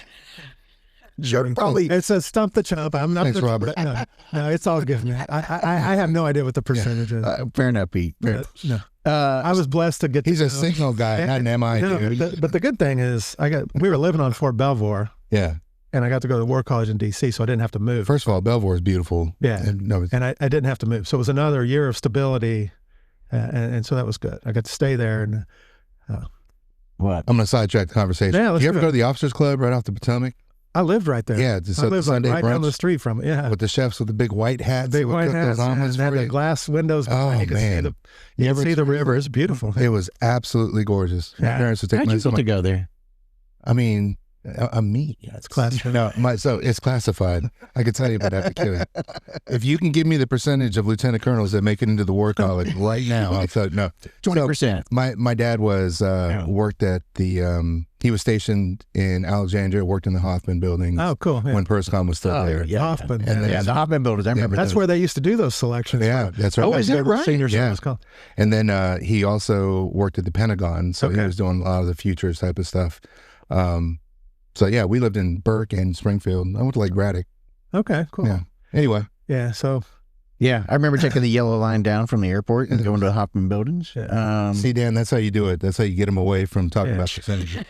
Probably it's a stump the chump. I'm not. Thanks, Robert. No, it's all good, man. I have no idea what the percentage is. Fair enough, Pete. No. I was blessed to get. He's a signal guy, not an MI dude. But the good thing is, we were living on Fort Belvoir. Yeah. And I got to go to the War College in D.C., so I didn't have to move. First of all, Belvoir is beautiful. Yeah. And I didn't have to move, so it was another year of stability, and so that was good. I got to stay there. And what? I'm going to sidetrack the conversation. Yeah, you ever go to the Officers Club right off the Potomac? I lived right there. Yeah, I lived right down the street from it. Yeah, with the chefs with the big white hats. Big white hats. And had the glass windows. Oh, man. You could see the river. It's beautiful. It was absolutely gorgeous. My parents would take How'd you get to go there? I mean, me. Yeah, it's classified. No, so it's classified. I can tell you about that. If you can give me the percentage of lieutenant colonels that make it into the War College right now, I'll tell you. No, 20%. So my dad was worked at the. He was stationed in Alexandria, worked in the Hoffman building. Oh, cool. Yeah. When PERSCOM was still there. Yeah, Hoffman. And the Hoffman buildings. I remember that's where they used to do those selections. Yeah, that's right. Oh, is that right? Senior service call. And then he also worked at the Pentagon, so he was doing a lot of the futures type of stuff. So yeah, we lived in Burke and Springfield. I went to Lake Braddock. Okay, cool. Yeah. Anyway. Yeah. So. Yeah, I remember taking the yellow line down from the airport and going to the Hoffman buildings. Yeah. See, Dan, that's how you do it. That's how you get them away from talking about percentages.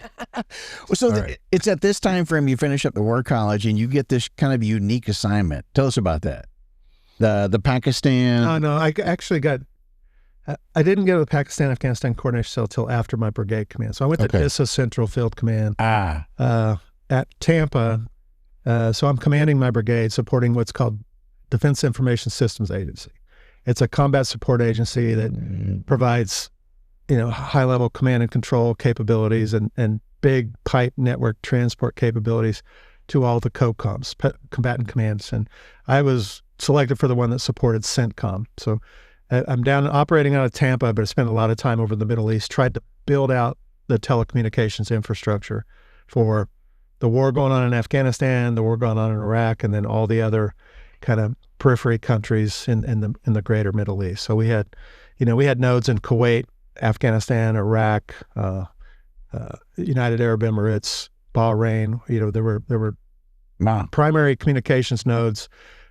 It's at this time frame you finish up the War College and you get this kind of unique assignment. Tell us about that. The Pakistan. Oh, no, I actually got. I didn't go to the Pakistan-Afghanistan coordination cell till after my brigade command. So I went to DISA Central Field Command at Tampa. So I'm commanding my brigade, supporting what's called Defense Information Systems Agency. It's a combat support agency that provides, high-level command and control capabilities and big pipe network transport capabilities to all the COCOMs, combatant commands. And I was selected for the one that supported CENTCOM. So I'm down operating out of Tampa, but I spent a lot of time over the Middle East, tried to build out the telecommunications infrastructure for the war going on in Afghanistan, the war going on in Iraq, and then all the other kind of periphery countries in the greater Middle East. So we had nodes in Kuwait, Afghanistan, Iraq, United Arab Emirates, Bahrain. There were primary communications nodes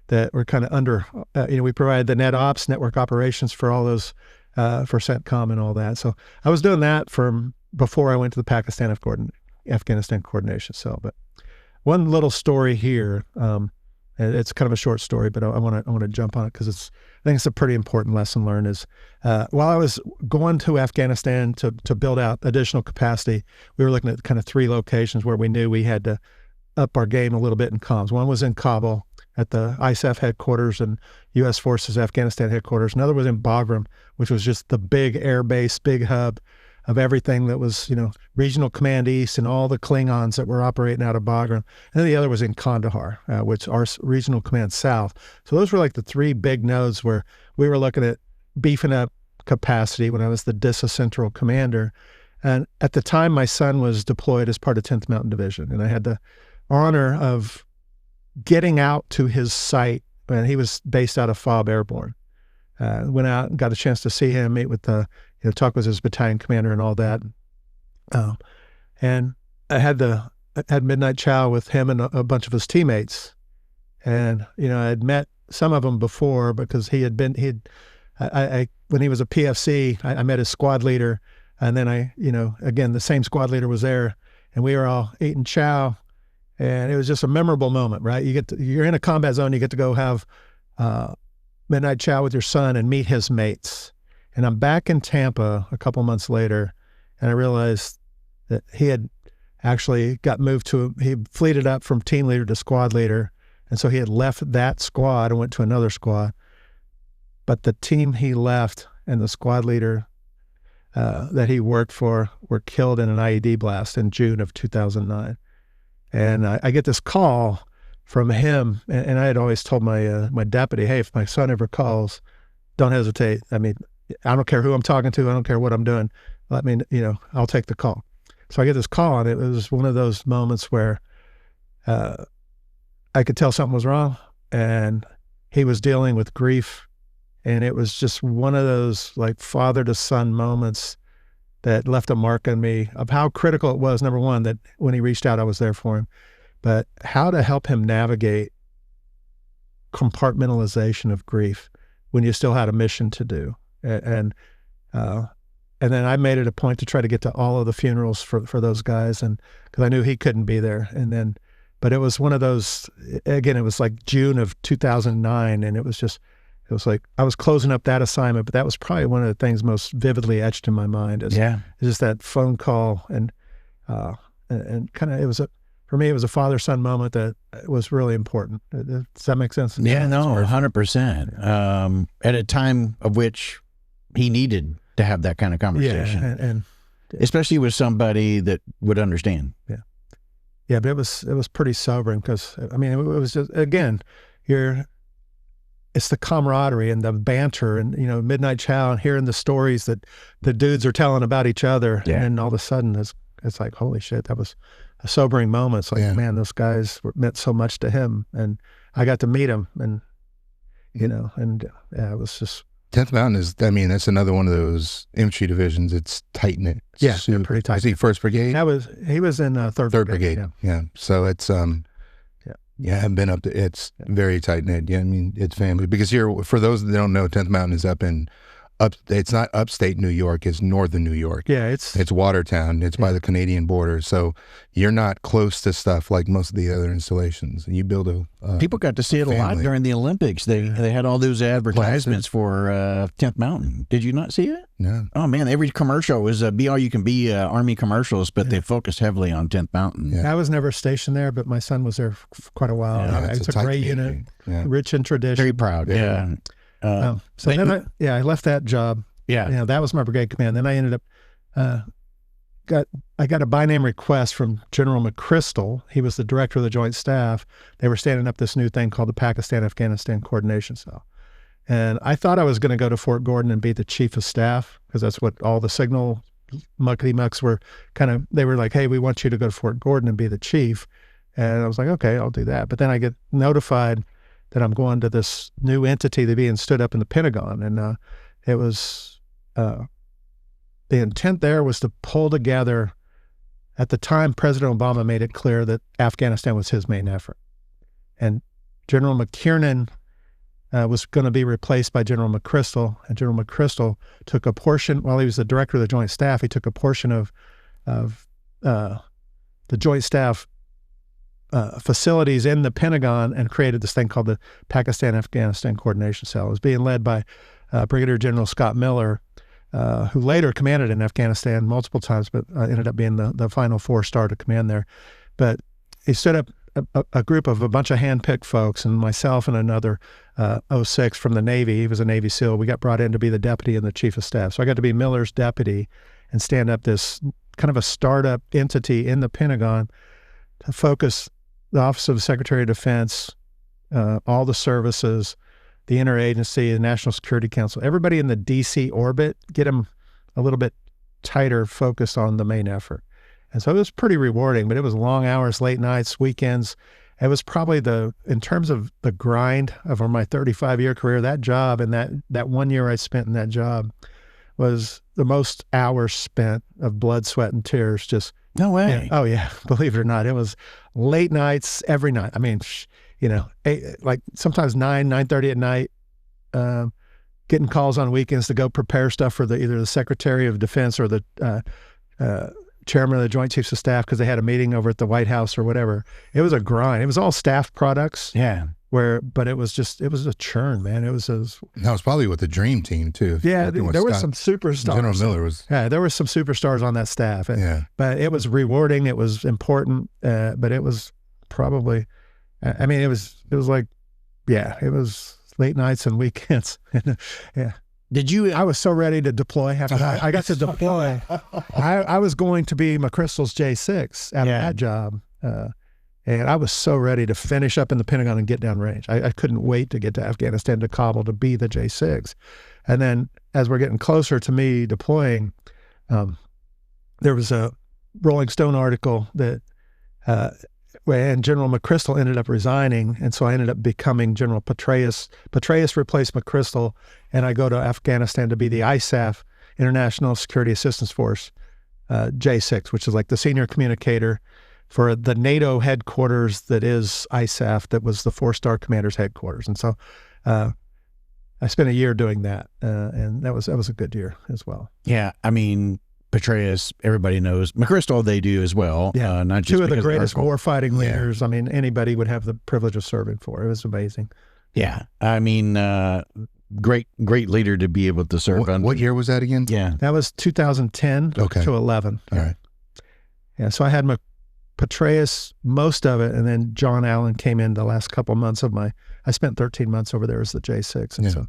that were kind of under. We provided the net ops, network operations for all those for CENTCOM and all that. So I was doing that from before I went to the Afghanistan coordination cell. But one little story here. It's kind of a short story, but I want to jump on it because I think it's a pretty important lesson learned. Is while I was going to Afghanistan to build out additional capacity, we were looking at kind of 3 locations where we knew we had to up our game a little bit in comms. One was in Kabul at the ISAF headquarters and U.S. Forces Afghanistan headquarters. Another was in Bagram, which was just the big air base, big hub of everything that was, Regional Command East and all the Klingons that were operating out of Bagram. And then the other was in Kandahar, which our Regional Command South. So those were like the 3 big nodes where we were looking at beefing up capacity when I was the DISA Central Commander. And at the time, my son was deployed as part of 10th Mountain Division. And I had the honor of getting out to his site, and he was based out of FOB Airborne. Went out and got a chance to see him, meet with talk with his battalion commander and all that. And I had midnight chow with him and a bunch of his teammates. And, I had met some of them before because when he was a PFC, I met his squad leader, And then again, the same squad leader was there, and we were all eating chow, and it was just a memorable moment, right? You're in a combat zone, you get to go have midnight chow with your son and meet his mates. And I'm back in Tampa a couple months later, and I realized that he had actually got moved he fleeted up from team leader to squad leader. And so he had left that squad and went to another squad. But the team he left and the squad leader that he worked for were killed in an IED blast in June of 2009. And I get this call from him, and I had always told my deputy, hey, if my son ever calls, don't hesitate. I mean, I don't care who I'm talking to. I don't care what I'm doing. Let me, I'll take the call. So I get this call, and it was one of those moments where I could tell something was wrong, and he was dealing with grief. And it was just one of those like father to son moments that left a mark on me of how critical it was, number one, that when he reached out, I was there for him, but how to help him navigate compartmentalization of grief when you still had a mission to do. And then I made it a point to try to get to all of the funerals for those guys, and because I knew he couldn't be there. But it was one of those, again, it was like June of 2009, and it was like I was closing up that assignment, but that was probably one of the things most vividly etched in my mind is just that phone call, and kind of for me, it was a father-son moment that was really important. Does that make sense? Yeah, no, 100%. At a time of which he needed to have that kind of conversation. Yeah, and especially with somebody that would understand. Yeah, but it was pretty sobering because, I mean, it was just, again, it's the camaraderie and the banter and, midnight chow and hearing the stories that the dudes are telling about each other. Yeah. And all of a sudden it's like, holy shit, that was a sobering moment. It's like, man, those guys meant so much to him. And I got to meet him, and, it was just. 10th Mountain that's another one of those infantry divisions. It's tight-knit. Yeah, they're pretty tight. Was he 1st Brigade? He was in 3rd Brigade. Yeah. So it's, I've been up to, it's very tight-knit. Yeah, I mean, it's family. Because for those that don't know, 10th Mountain is it's not upstate New York, it's northern New York. Yeah, it's Watertown. It's by the Canadian border. So you're not close to stuff like most of the other installations. And you build people got to see it a lot during the Olympics. They had all those advertisements for 10th Mountain. Did you not see it? No. Oh, man, every commercial was Be All You Can Be Army commercials, but they focused heavily on 10th Mountain. Yeah. I was never stationed there, but my son was there for quite a while. Yeah, it's a great unit, rich in tradition. Very proud, yeah. So then I left that job. Yeah. That was my brigade command. Then I ended up, I got a by name request from General McChrystal. He was the director of the Joint Staff. They were standing up this new thing called the Pakistan-Afghanistan Coordination Cell. And I thought I was going to go to Fort Gordon and be the chief of staff, because that's what all the signal muckety-mucks were they were like, hey, we want you to go to Fort Gordon and be the chief. And I was like, okay, I'll do that. But then I get notified that I'm going to this new entity that being stood up in the Pentagon. And it was, the intent there was to pull together, at the time, President Obama made it clear that Afghanistan was his main effort. And General McKiernan was going to be replaced by General McChrystal. And General McChrystal took a portion, while he was the director of the Joint Staff, he took a portion of the Joint Staff facilities in the Pentagon and created this thing called the Pakistan-Afghanistan Coordination Cell. It was being led by Brigadier General Scott Miller, who later commanded in Afghanistan multiple times, but ended up being the final 4-star to command there. But he stood up a group of a bunch of hand-picked folks, and myself and another 06 from the Navy. He was a Navy SEAL. We got brought in to be the deputy and the chief of staff. So I got to be Miller's deputy and stand up this kind of a startup entity in the Pentagon to focus the Office of the Secretary of Defense, all the services, the interagency, the National Security Council, everybody in the DC orbit, get them a little bit tighter focused on the main effort. And so it was pretty rewarding, but it was long hours, late nights, weekends. It was probably in terms of the grind of my 35-year career, that job and that 1 year I spent in that job was the most hours spent of blood, sweat, and tears. Just no way. Oh yeah, believe it or not, it was late nights every night. I mean, like sometimes 9:30 at night, getting calls on weekends to go prepare stuff for either the Secretary of Defense or the Chairman of the Joint Chiefs of Staff because they had a meeting over at the White House or whatever. It was a grind. It was all staff products. Yeah. But it was a churn, man. That was probably with the dream team too. Yeah, there were some superstars. General Miller was. Yeah, there were some superstars on that staff. Yeah, but it was rewarding. It was important. But it was probably, I mean, it was like, yeah, it was late nights and weekends. Yeah. I was so ready to deploy after I got to deploy. I was going to be McChrystal's J6 out of that job. And I was so ready to finish up in the Pentagon and get down range. I couldn't wait to get to Afghanistan, to Kabul, to be the J6. And then as we're getting closer to me deploying, there was a Rolling Stone article that, and General McChrystal ended up resigning. And so I ended up becoming General Petraeus. Petraeus replaced McChrystal, and I go to Afghanistan to be the ISAF, International Security Assistance Force, J6, which is like the senior communicator for the NATO headquarters that is ISAF, that was the 4-star commander's headquarters. And so I spent a year doing that, and that was a good year as well. Yeah, I mean, Petraeus, everybody knows. McChrystal, they do as well. Yeah, not just two of the greatest warfighting leaders. I mean, anybody would have the privilege of serving for. It was amazing. Yeah, I mean, great leader to be able to serve. What year was that again? Yeah, that was 2010 to 11. All right. Yeah, so I had Petraeus most of it, and then John Allen came in the last couple months of I spent 13 months over there as the J6, and so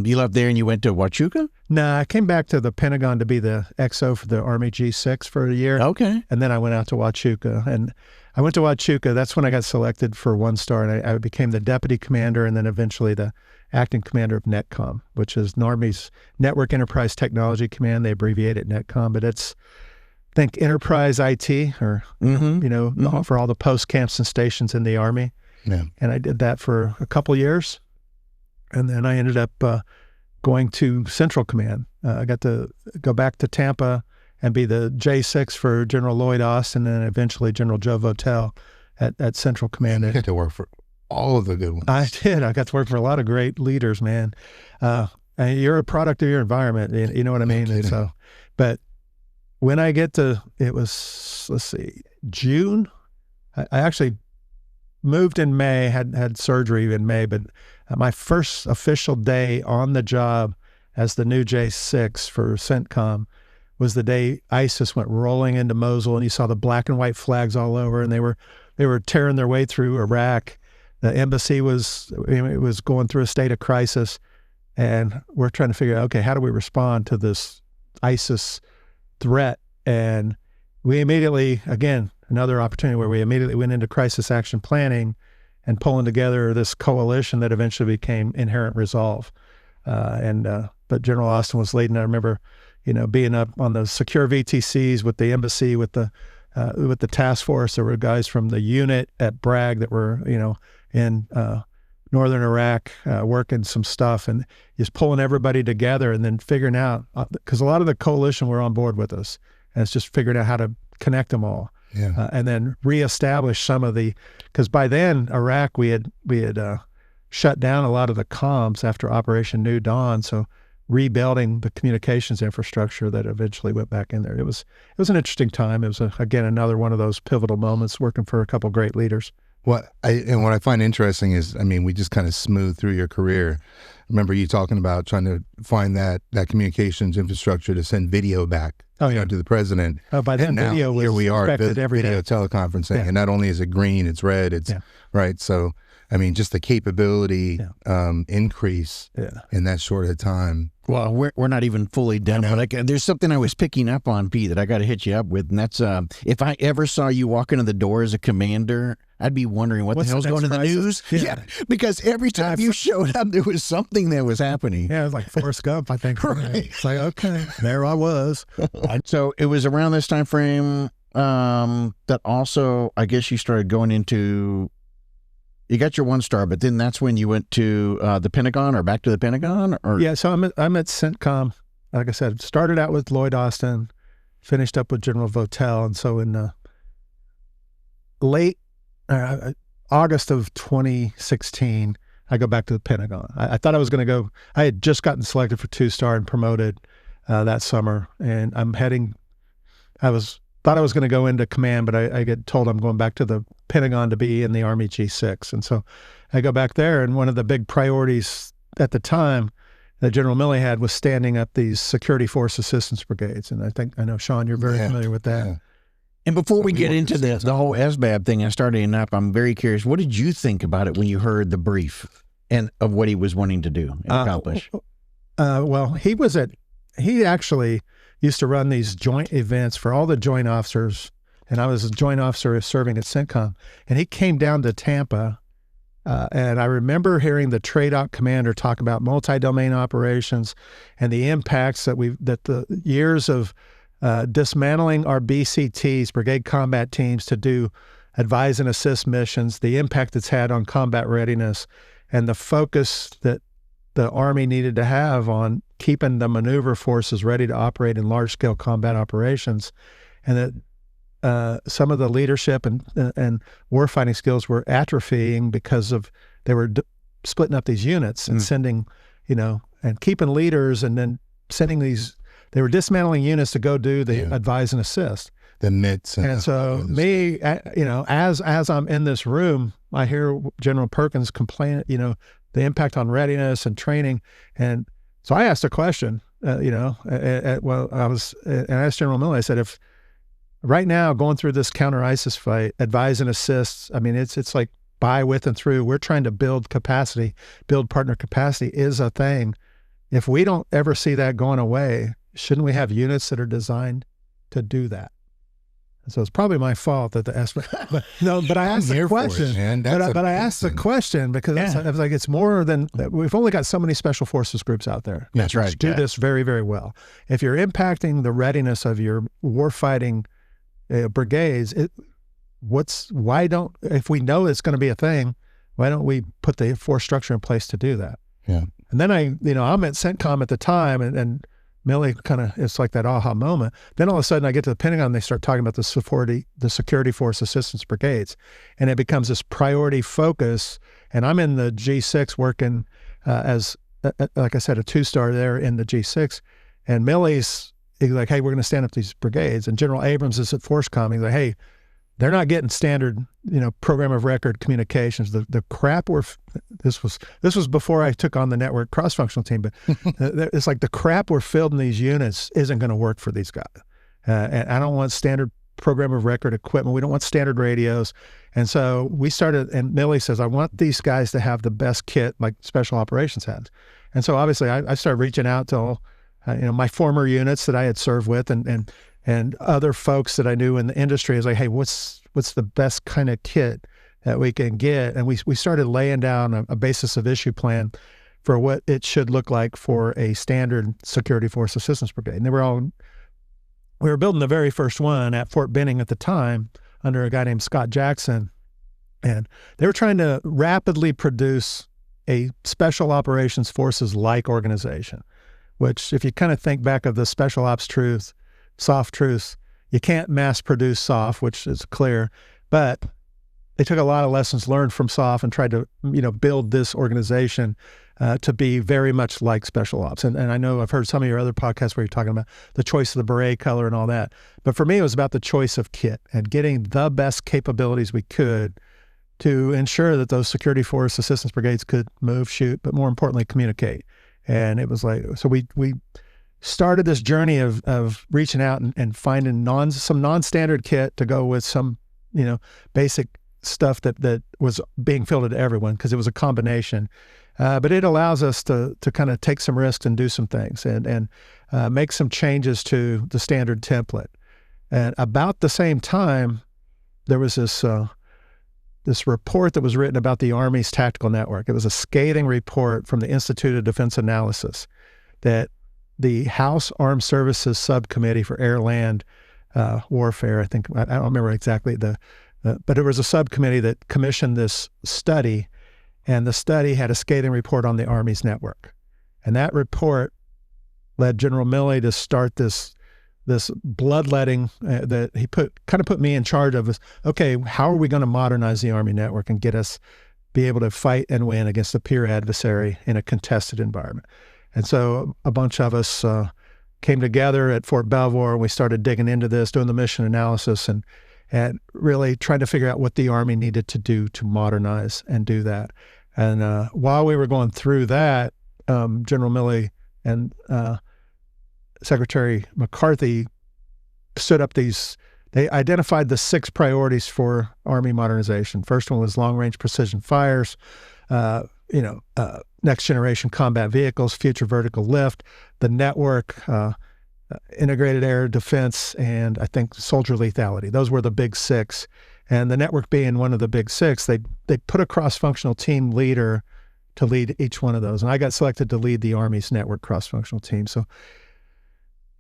you left there and you went to Huachuca? No, I came back to the Pentagon to be the XO for the Army G6 for a year. Okay. And then I went out to Huachuca, and I went to Huachuca. That's when I got selected for 1-star, and I became the deputy commander, and then eventually the acting commander of NETCOM, which is the Army's Network Enterprise Technology Command. They abbreviate it NETCOM, but it's, think, enterprise IT, or for all the post camps and stations in the Army. Yeah. And I did that for a couple years, and then I ended up going to Central Command. I got to go back to Tampa and be the J6 for General Lloyd Austin, and then eventually General Joe Votel at Central Command. You got to work for all of the good ones. I did. I got to work for a lot of great leaders, man. And you're a product of your environment. You know what I mean? And so, but when I get to, it was, let's see, June. I actually moved in May, had surgery in May, but my first official day on the job as the new J6 for CENTCOM was the day ISIS went rolling into Mosul, and you saw the black and white flags all over, and they were tearing their way through Iraq. The embassy was going through a state of crisis, and we're trying to figure out, okay, how do we respond to this ISIS threat? And we immediately, again, another opportunity where we immediately went into crisis action planning and pulling together this coalition that eventually became Inherent Resolve. But General Austin was leading. I remember, being up on the secure VTCs with the embassy, with the task force. There were guys from the unit at Bragg that were, in northern Iraq working some stuff, and just pulling everybody together and then figuring out, because a lot of the coalition were on board with us, and it's just figuring out how to connect them all. Yeah. And then reestablish some of because by then Iraq, we had shut down a lot of the comms after Operation New Dawn. So rebuilding the communications infrastructure that eventually went back in there. It was an interesting time. It was again another one of those pivotal moments working for a couple great leaders. What I find interesting is, I mean, we just kind of smoothed through your career. I remember you talking about trying to find that communications infrastructure to send video back to the president. Oh, by then video was here we are, every video day. teleconferencing, and not only is it green, it's red, it's right. So, I mean, just the capability increase in that short of time. Well, we're not even fully done. Like, there's something I was picking up on, Pete, that I got to hit you up with, and that's if I ever saw you walk into the door as a commander, I'd be wondering what the hell's going in the news. Yeah, because every time you showed up, there was something that was happening. Yeah, it was like Forrest Gump, I think. Right. It's like, okay, there I was. So it was around this time frame that also, I guess, you started going into. You got your 1-star, but then that's when you went to the Pentagon, or back to the Pentagon, or so I'm at CENTCOM. Like I said, started out with Lloyd Austin, finished up with General Votel, and so in late August of 2016, I go back to the Pentagon. I thought I was going to go. I had just gotten selected for 2-star and promoted that summer, and thought I was going to go into command, but I get told I'm going back to the Pentagon to be in the Army G6. And so I go back there, and one of the big priorities at the time that General Milley had was standing up these security force assistance brigades. And I know, Sean, you're very familiar with that. Yeah. And before we get into the whole SFAB thing and starting up, I'm very curious, what did you think about it when you heard the brief and of what he was wanting to do and accomplish? Well, he actually used to run these joint events for all the joint officers, and I was a joint officer serving at CENTCOM, and he came down to Tampa, and I remember hearing the TRADOC commander talk about multi-domain operations and the impacts that the years of dismantling our BCTs, Brigade Combat Teams, to do advise and assist missions, the impact it's had on combat readiness, and the focus that the Army needed to have on keeping the maneuver forces ready to operate in large-scale combat operations, and that some of the leadership and warfighting skills were atrophying because of they were splitting up these units and sending, and keeping leaders, and then sending these. They were dismantling units to go do the advise and assist. The MITs. And so me, as I'm in this room, I hear General Perkins complain, the impact on readiness and training. And so I asked a question, I asked General Milley, I said, if right now going through this counter ISIS fight, advise and assist, I mean, it's like by, with, and through, we're trying to build capacity, build partner capacity is a thing. If we don't ever see that going away, shouldn't we have units that are designed to do that? And so it's probably my fault that but I asked the question. But I asked the question because I was like, it's more than we've only got so many special forces groups out there. That's right. Do this very, very well. If you're impacting the readiness of your warfighting brigades, if we know it's going to be a thing, why don't we put the force structure in place to do that? Yeah. And then I'm at CENTCOM at the time, and Milley it's like that aha moment. Then all of a sudden I get to the Pentagon and they start talking about the security force assistance brigades, and it becomes this priority focus. And I'm in the G6 working as, like I said, a 2-star there in the G6. And Milley's like, hey, we're going to stand up these brigades. And General Abrams is at ForceCom. He's like, hey, they're not getting standard, program of record communications. The crap this was before I took on the network cross-functional team, but it's like the crap we're fielding these units isn't going to work for these guys. And I don't want standard program of record equipment. We don't want standard radios. And so we started, and Milley says, I want these guys to have the best kit like special operations has. And so obviously I started reaching out to my former units that I had served with and other folks that I knew in the industry. Is like, hey, what's the best kind of kit that we can get? And we started laying down a basis of issue plan for what it should look like for a standard security force assistance brigade. And we were building the very first one at Fort Benning at the time under a guy named Scott Jackson. And they were trying to rapidly produce a special operations forces-like organization, which if you kind of think back of the special ops truth, soft truths, you can't mass produce SOF, which is clear, but they took a lot of lessons learned from SOF and tried to, build this organization to be very much like special ops. And I know I've heard some of your other podcasts where you're talking about the choice of the beret color and all that. But for me, it was about the choice of kit and getting the best capabilities we could to ensure that those security force assistance brigades could move, shoot, but more importantly, communicate. And it was like, so we started this journey of reaching out and finding some non-standard kit to go with some, basic stuff that was being fielded to everyone because it was a combination. But it allows us to kind of take some risks and do some things and make some changes to the standard template. And about the same time, there was this report that was written about the Army's tactical network. It was a scathing report from the Institute of Defense Analysis that the House Armed Services Subcommittee for Air-Land Warfare, I think, I don't remember exactly but it was a subcommittee that commissioned this study, and the study had a scathing report on the Army's network. And that report led General Milley to start this bloodletting that he put me in charge of. Is, okay, how are we going to modernize the Army network and get us be able to fight and win against a peer adversary in a contested environment. And so a bunch of us came together at Fort Belvoir, and we started digging into this, doing the mission analysis, and really trying to figure out what the Army needed to do to modernize and do that. And while we were going through that, General Milley and Secretary McCarthy stood up they identified the 6 priorities for Army modernization. First one was long-range precision fires, next-generation combat vehicles, future vertical lift, the network, integrated air defense, and I think soldier lethality. Those were the big 6. And the network being one of the big 6, they put a cross-functional team leader to lead each one of those. And I got selected to lead the Army's network cross-functional team. So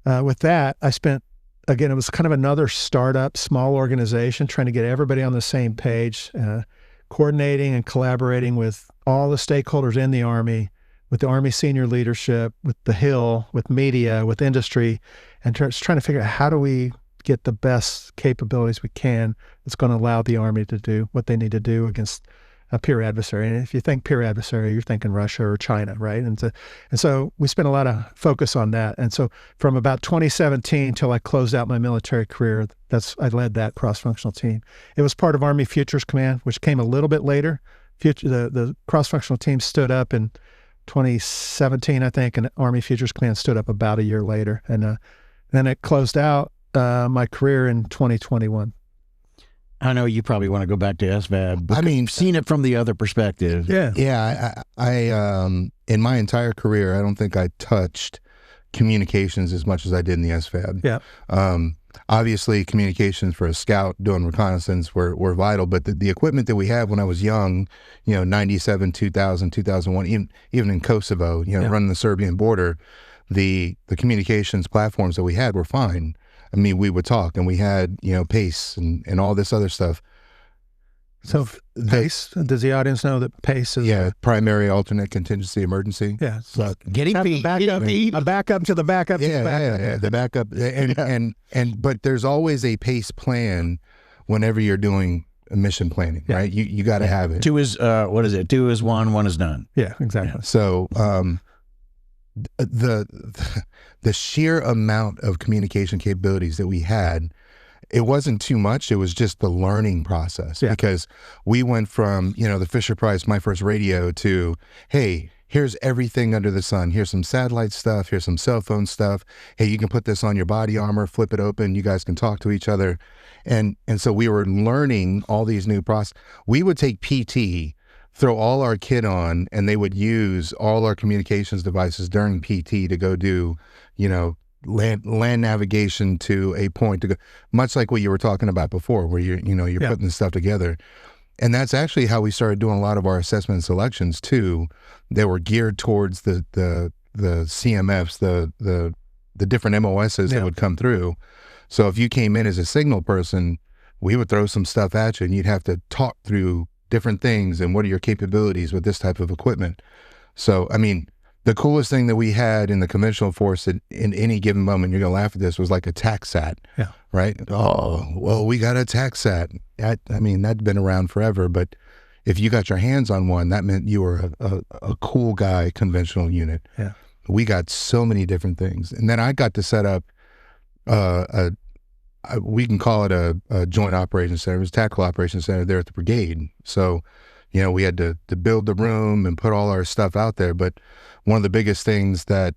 with that, I spent, again, it was kind of another startup, small organization, trying to get everybody on the same page, coordinating and collaborating with all the stakeholders in the Army, with the Army senior leadership, with the Hill, with media, with industry, and just trying to figure out how do we get the best capabilities we can that's going to allow the Army to do what they need to do against a peer adversary. And if you think peer adversary, you're thinking Russia or China, right? And so we spent a lot of focus on that. And so from about 2017 till I closed out my military career, I led that cross-functional team. It was part of Army Futures Command, which came a little bit later. The cross-functional team stood up in 2017, I think, and Army Futures Command stood up about a year later. And then it closed out my career in 2021. I know you probably want to go back to SFAB. I mean, seen it from the other perspective. Yeah. Yeah. I in my entire career, I don't think I touched communications as much as I did in the SFAB. Yeah. Obviously, communications for a scout doing reconnaissance were vital, but the equipment that we had when I was young, 97, 2000, 2001, even in Kosovo, running the Serbian border, the communications platforms that we had were fine. I mean, we would talk, and we had, PACE and all this other stuff. So PACE, does the audience know that PACE is? Yeah, primary alternate contingency emergency. Yeah. So getting feet. A backup to the backup. Yeah, the backup. But there's always a PACE plan whenever you're doing mission planning, right? You got to have it. 2 is, what is it? 2 is 1, 1 is none. Yeah, exactly. Yeah. So the sheer amount of communication capabilities that we had, it wasn't too much. It was just the learning process, because we went from, the Fisher-Price, my first radio, to, hey, here's everything under the sun. Here's some satellite stuff. Here's some cell phone stuff. Hey, you can put this on your body armor, flip it open. You guys can talk to each other. And so we were learning all these new processes. We would take PT, throw all our kit on, and they would use all our communications devices during PT to go do, land navigation to a point to go, much like what you were talking about before, where you're putting this stuff together. And that's actually how we started doing a lot of our assessment and selections too. They were geared towards the CMFs, the different MOSs that would come through. So if you came in as a signal person, we would throw some stuff at you, and you'd have to talk through different things and what are your capabilities with this type of equipment. So, I mean, the coolest thing that we had in the conventional force in any given moment, you're going to laugh at this, was like a TACSAT, right? Oh, well, we got a TACSAT. I mean, that'd been around forever, but if you got your hands on one, that meant you were a cool guy conventional unit. Yeah. We got so many different things. And then I got to set up we can call it a joint operations center. It was a tactical operations center there at the brigade. So, we had to build the room and put all our stuff out there. But one of the biggest things that,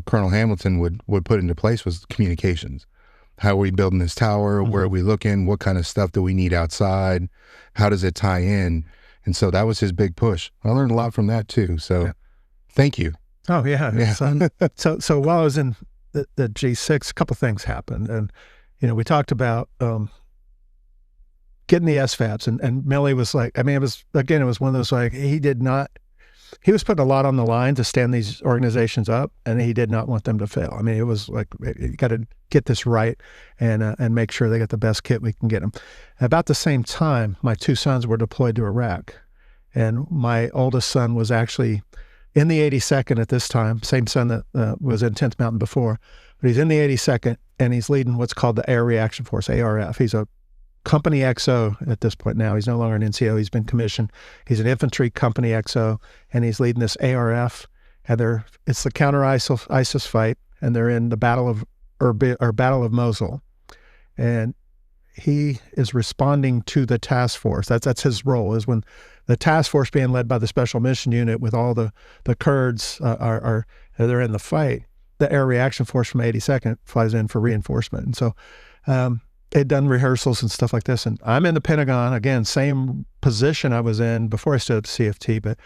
Colonel Hamilton would put into place was communications. How are we building this tower? Mm-hmm. Where are we looking? What kind of stuff do we need outside? How does it tie in? And so that was his big push. I learned a lot from that too. So thank you. Oh, yeah. So while I was in the G6, a couple things happened. And we talked about getting the SFABs, and Milley was like, I mean, it was one of those, like, he was putting a lot on the line to stand these organizations up, and he did not want them to fail. I mean, it was like, you got to get this right and make sure they get the best kit we can get them. About the same time, my 2 sons were deployed to Iraq, and my oldest son was actually in the 82nd at this time, same son that was in 10th Mountain before, but he's in the 82nd, and he's leading what's called the Air Reaction Force, ARF. He's a company XO at this point now. He's no longer an NCO. He's been commissioned. He's an infantry company XO, and he's leading this ARF. And it's the counter ISIS fight, and they're in the Battle of Mosul. And he is responding to the task force. That's his role, is when the task force being led by the Special Mission Unit with all the Kurds they're in the fight. The Air Reaction Force from 82nd flies in for reinforcement. And so they'd done rehearsals and stuff like this. And I'm in the Pentagon, again, same position I was in before I stood up CFT, but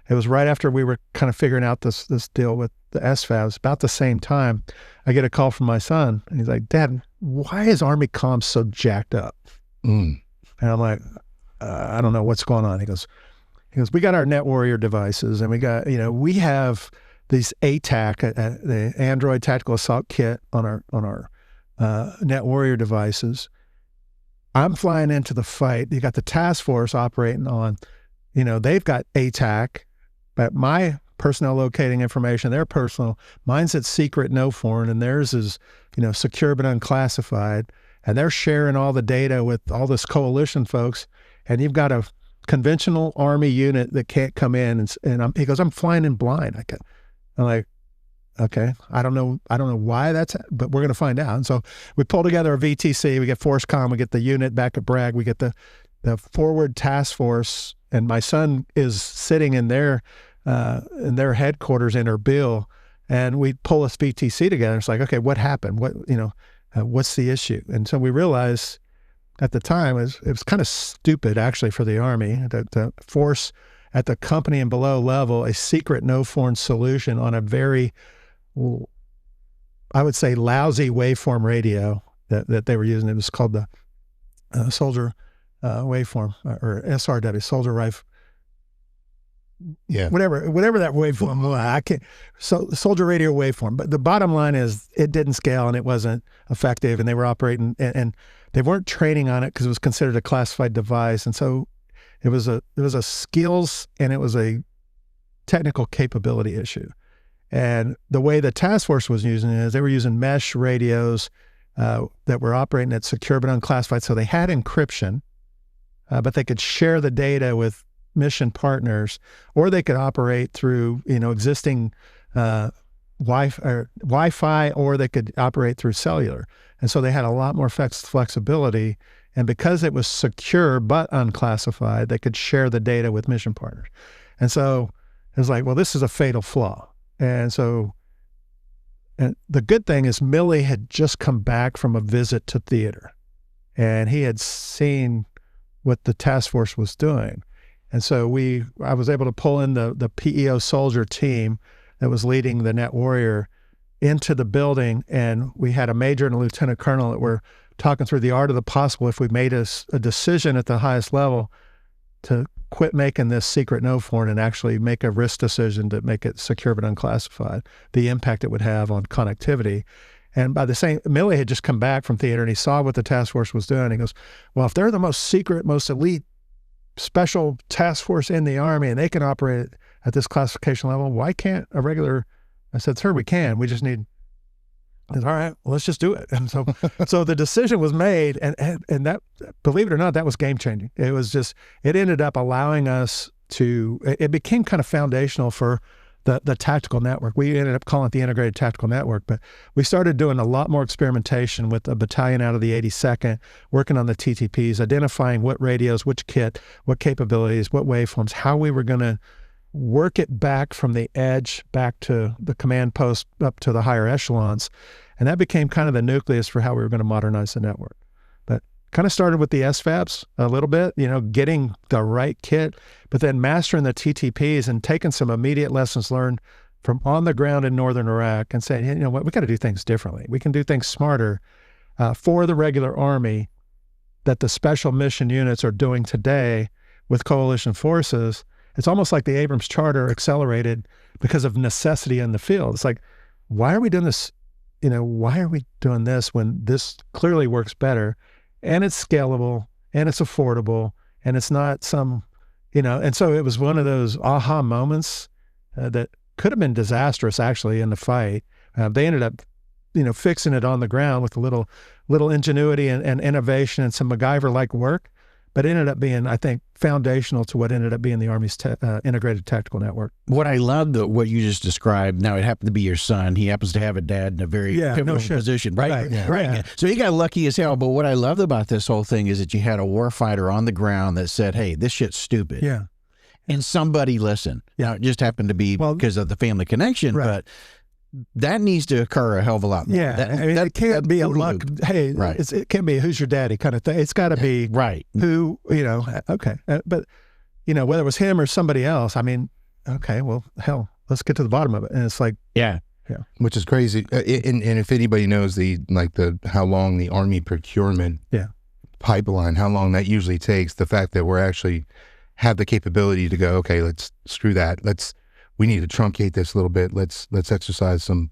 it was right after we were kind of figuring out this deal with the SFABs. About the same time, I get a call from my son, and he's like, "Dad, why is Army comms so jacked up?" And I'm like, "I don't know what's going on." He goes, "We got our Net Warrior devices, and we got, we have these ATAC, the Android Tactical Assault Kit on our Net Warrior devices. I'm flying into the fight. You got the task force operating on, they've got ATAC, but my personnel locating information, their personal, mine's at secret, no foreign, and theirs is, secure but unclassified. And they're sharing all the data with all this coalition folks. And you've got a conventional Army unit that can't come in." And he goes, "I'm flying in blind." I'm like, okay, I don't know why but we're going to find out. And so we pull together a VTC, we get Force Com, we get the unit back at Bragg, we get the forward task force, and my son is sitting in their headquarters in Erbil, and we pull this VTC together. It's like, okay, what happened? What's the issue? And so we realized at the time it was kind of stupid actually for the Army to force at the company and below level a secret no foreign solution on a very, I would say, lousy waveform radio that they were using. It was called the soldier waveform, or SRW, soldier rifle. Yeah. Whatever that waveform was, I can't. So soldier radio waveform. But the bottom line is it didn't scale and it wasn't effective, and they were operating and they weren't training on it because it was considered a classified device. And so it was a skills and it was a technical capability issue. And the way the task force was using it is they were using mesh radios that were operating at secure but unclassified. So they had encryption, but they could share the data with mission partners, or they could operate through existing Wi-Fi, or they could operate through cellular. And so they had a lot more flexibility. And because it was secure but unclassified, they could share the data with mission partners. And so it was like, well, this is a fatal flaw. And so, and the good thing is Millie had just come back from a visit to theater, and he had seen what the task force was doing. And so I was able to pull in the PEO soldier team that was leading the Net Warrior into the building, and we had a major and a lieutenant colonel that were talking through the art of the possible if we made a decision at the highest level to quit making this secret no foreign and actually make a risk decision to make it secure but unclassified, the impact it would have on connectivity. And by the same, Millie had just come back from theater, and he saw what the task force was doing. He goes, well, if they're the most secret, most elite special task force in the Army and they can operate at this classification level, why can't a regular? I said, sir, we can. We just need. All right, well, let's just do it. And so, so the decision was made, and that, believe it or not, that was game changing. It was just, it ended up allowing us to. It became kind of foundational for the tactical network. We ended up calling it the Integrated Tactical Network, but we started doing a lot more experimentation with a battalion out of the 82nd, working on the TTPs, identifying what radios, which kit, what capabilities, what waveforms, how we were going to work it back from the edge back to the command post up to the higher echelons. And that became kind of the nucleus for how we were going to modernize the network. But kind of started with the SFABs a little bit, getting the right kit, but then mastering the TTPs and taking some immediate lessons learned from on the ground in northern Iraq and saying, hey, you know what, we got to do things differently. We can do things smarter for the regular Army that the special mission units are doing today with coalition forces. It's almost like the Abrams Charter accelerated because of necessity in the field. It's like, why are we doing this? Why are we doing this when this clearly works better, and it's scalable and it's affordable and it's not some, and so it was one of those aha moments that could have been disastrous actually in the fight. They ended up fixing it on the ground with a little ingenuity and innovation and some MacGyver-like work, but it ended up being, I think, foundational to what ended up being the Army's integrated tactical network. What I love, what you just described, now it happened to be your son. He happens to have a dad in a very pivotal position, right? Right. So he got lucky as hell. But what I loved about this whole thing is that you had a warfighter on the ground that said, hey, this shit's stupid. Yeah. And somebody listened. Now, it just happened to be because of the family connection, but that needs to occur a hell of a lot more. Yeah, it can't be a luck. Hey, it can't be who's your daddy kind of thing. It's got to be who, okay. But, whether it was him or somebody else, I mean, okay, well, hell, let's get to the bottom of it. And it's like, which is crazy. And if anybody knows how long the Army procurement pipeline, how long that usually takes, the fact that we're actually have the capability to go, okay, let's screw that. We need to truncate this a little bit. Let's exercise some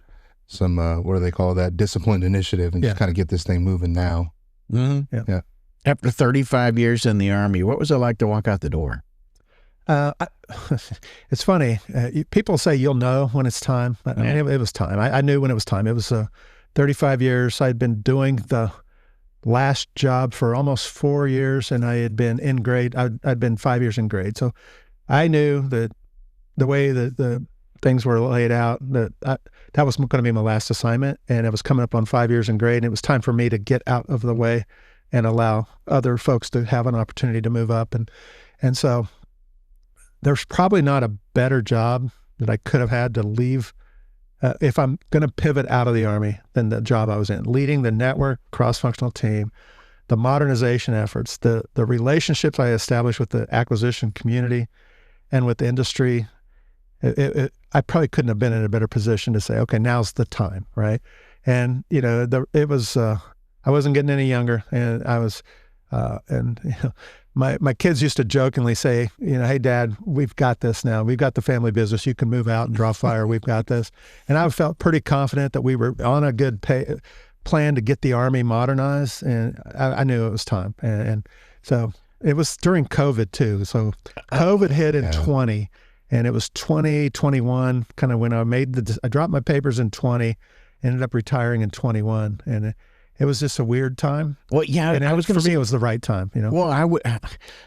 what do they call that? Disciplined initiative and just kind of get this thing moving now. Mm-hmm. Yeah. After 35 years in the Army, what was it like to walk out the door? It's funny. People say you'll know when it's time. I mean, it was time. I knew when it was time. It was 35 years. I'd been doing the last job for almost 4 years, and I had been in grade. I'd been 5 years in grade. So I knew that the way that the things were laid out, that was going to be my last assignment, and it was coming up on 5 years in grade, and it was time for me to get out of the way and allow other folks to have an opportunity to move up. And so there's probably not a better job that I could have had to leave if I'm going to pivot out of the Army than the job I was in, leading the network cross-functional team, the modernization efforts, the relationships I established with the acquisition community and with the industry. I probably couldn't have been in a better position to say, okay, now's the time, right? And it was I wasn't getting any younger, and I was, my kids used to jokingly say, hey, Dad, we've got this now. We've got the family business. You can move out and draw fire. We've got this. And I felt pretty confident that we were on a good plan to get the Army modernized, and I knew it was time. And so it was during COVID too. So COVID hit in 20. And it was 2021, kind of when I dropped my papers in 20, ended up retiring in 21. And it was just a weird time. Well, yeah. And for me, it was the right time, Well,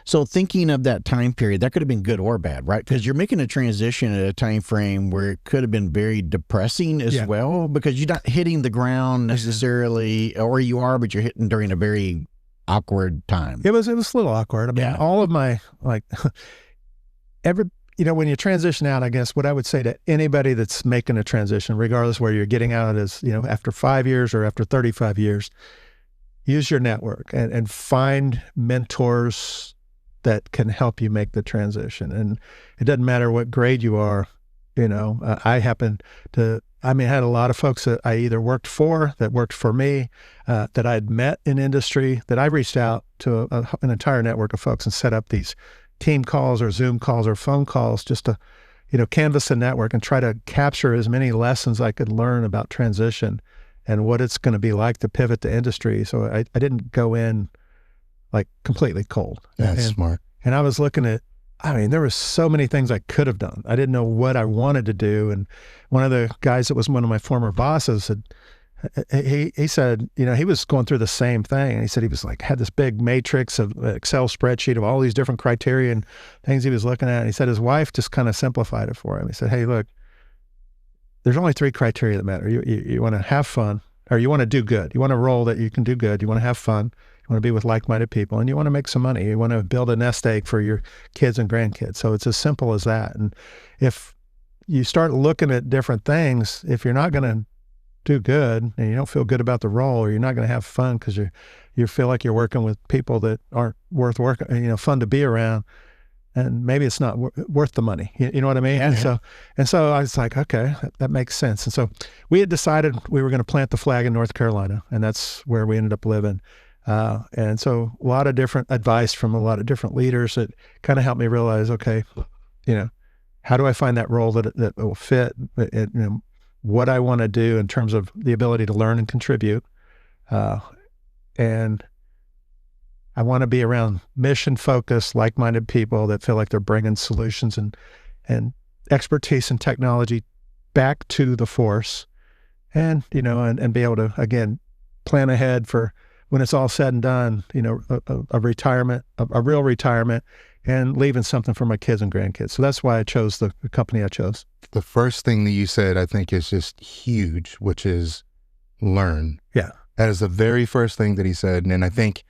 so thinking of that time period, that could have been good or bad, right? Because you're making a transition at a time frame where it could have been very depressing as well, because you're not hitting the ground necessarily, or you are, but you're hitting during a very awkward time. It was a little awkward. I mean, all of my, when you transition out, I guess what I would say to anybody that's making a transition, regardless where you're getting out as, after 5 years or after 35 years, use your network and find mentors that can help you make the transition. And it doesn't matter what grade you are. I had a lot of folks that I either worked for, that worked for me, that I'd met in industry, that I reached out to an entire network of folks and set up these team calls or Zoom calls or phone calls just to, canvass the network and try to capture as many lessons I could learn about transition and what it's going to be like to pivot to industry. So I didn't go in completely cold. That's smart. And I was looking at, there were so many things I could have done. I didn't know what I wanted to do. And one of the guys that was one of my former bosses he said, he was going through the same thing. And he said he was had this big matrix of Excel spreadsheet of all these different criteria and things he was looking at. And he said his wife just kind of simplified it for him. He said, hey, look, there's only 3 criteria that matter. You want to have fun, or you want to do good. You want a role that you can do good. You want to have fun. You want to be with like-minded people, and you want to make some money. You want to build a nest egg for your kids and grandkids. So it's as simple as that. And if you start looking at different things, if you're not going to do good and you don't feel good about the role, or you're not going to have fun because you feel like you're working with people that aren't worth working, fun to be around, and maybe it's not worth the money. You know what I mean? Yeah. And so I was like, okay, that makes sense. And so we had decided we were going to plant the flag in North Carolina, and that's where we ended up living. And so a lot of different advice from a lot of different leaders that kind of helped me realize, okay, how do I find that role that will fit? What I want to do in terms of the ability to learn and contribute. And I want to be around mission-focused, like-minded people that feel like they're bringing solutions and expertise and technology back to the force and and be able to again plan ahead for when it's all said and done. A retirement, a real retirement, and leaving something for my kids and grandkids. So that's why I chose the company I chose. The first thing that you said, I think, is just huge, which is learn. Yeah. That is the very first thing that he said. And I think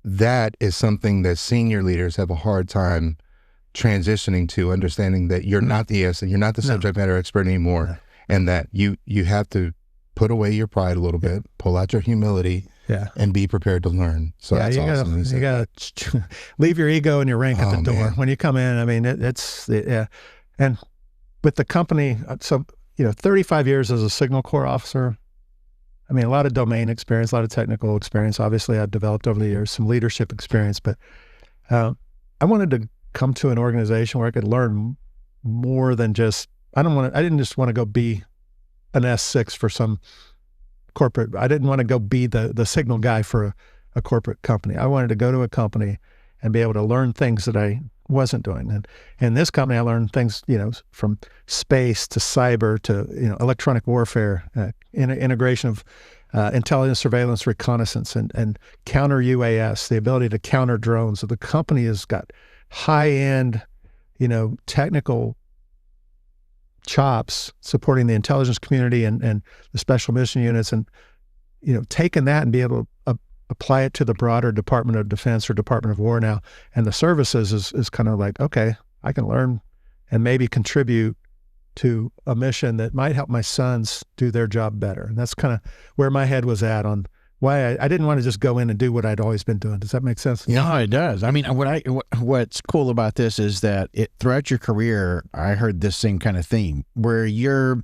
that is something that senior leaders have a hard time transitioning to, understanding that you're not the and you're not the subject matter expert anymore. And that you have to put away your pride a little bit, pull out your humility, and be prepared to learn. So that's awesome. You got to leave your ego and your rank at the door. Man. When you come in, I mean, and with the company, so, 35 years as a Signal Corps officer, I mean, a lot of domain experience, a lot of technical experience. Obviously, I've developed over the years some leadership experience, but I wanted to come to an organization where I could learn more than just, I didn't just want to go be an S6 for some corporate. I didn't want to go be the signal guy for a corporate company. I wanted to go to a company and be able to learn things that I wasn't doing. And in this company, I learned things, from space to cyber to, electronic warfare, integration of intelligence, surveillance, reconnaissance, and counter UAS, the ability to counter drones. So the company has got high-end, technical chops supporting the intelligence community and the special mission units, and taking that and be able to apply it to the broader Department of Defense or Department of War now, and the services is kind of like, okay, I can learn and maybe contribute to a mission that might help my sons do their job better. And that's kind of where my head was at on why I didn't want to just go in and do what I'd always been doing. Does that make sense? Yeah, it does. I mean, what's cool about this is that throughout your career, I heard this same kind of theme where you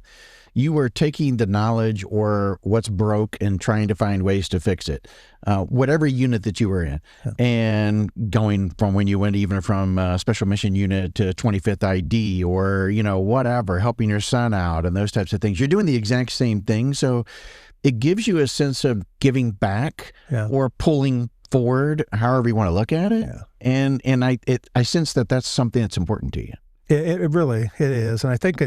were taking the knowledge or what's broke and trying to find ways to fix it, whatever unit that you were in, and going from when you went even from Special Mission Unit to 25th ID or, whatever, helping your son out and those types of things. You're doing the exact same thing. So it gives you a sense of giving back or pulling forward, however you want to look at it. Yeah. And I sense that that's something that's important to you. It really is. And I think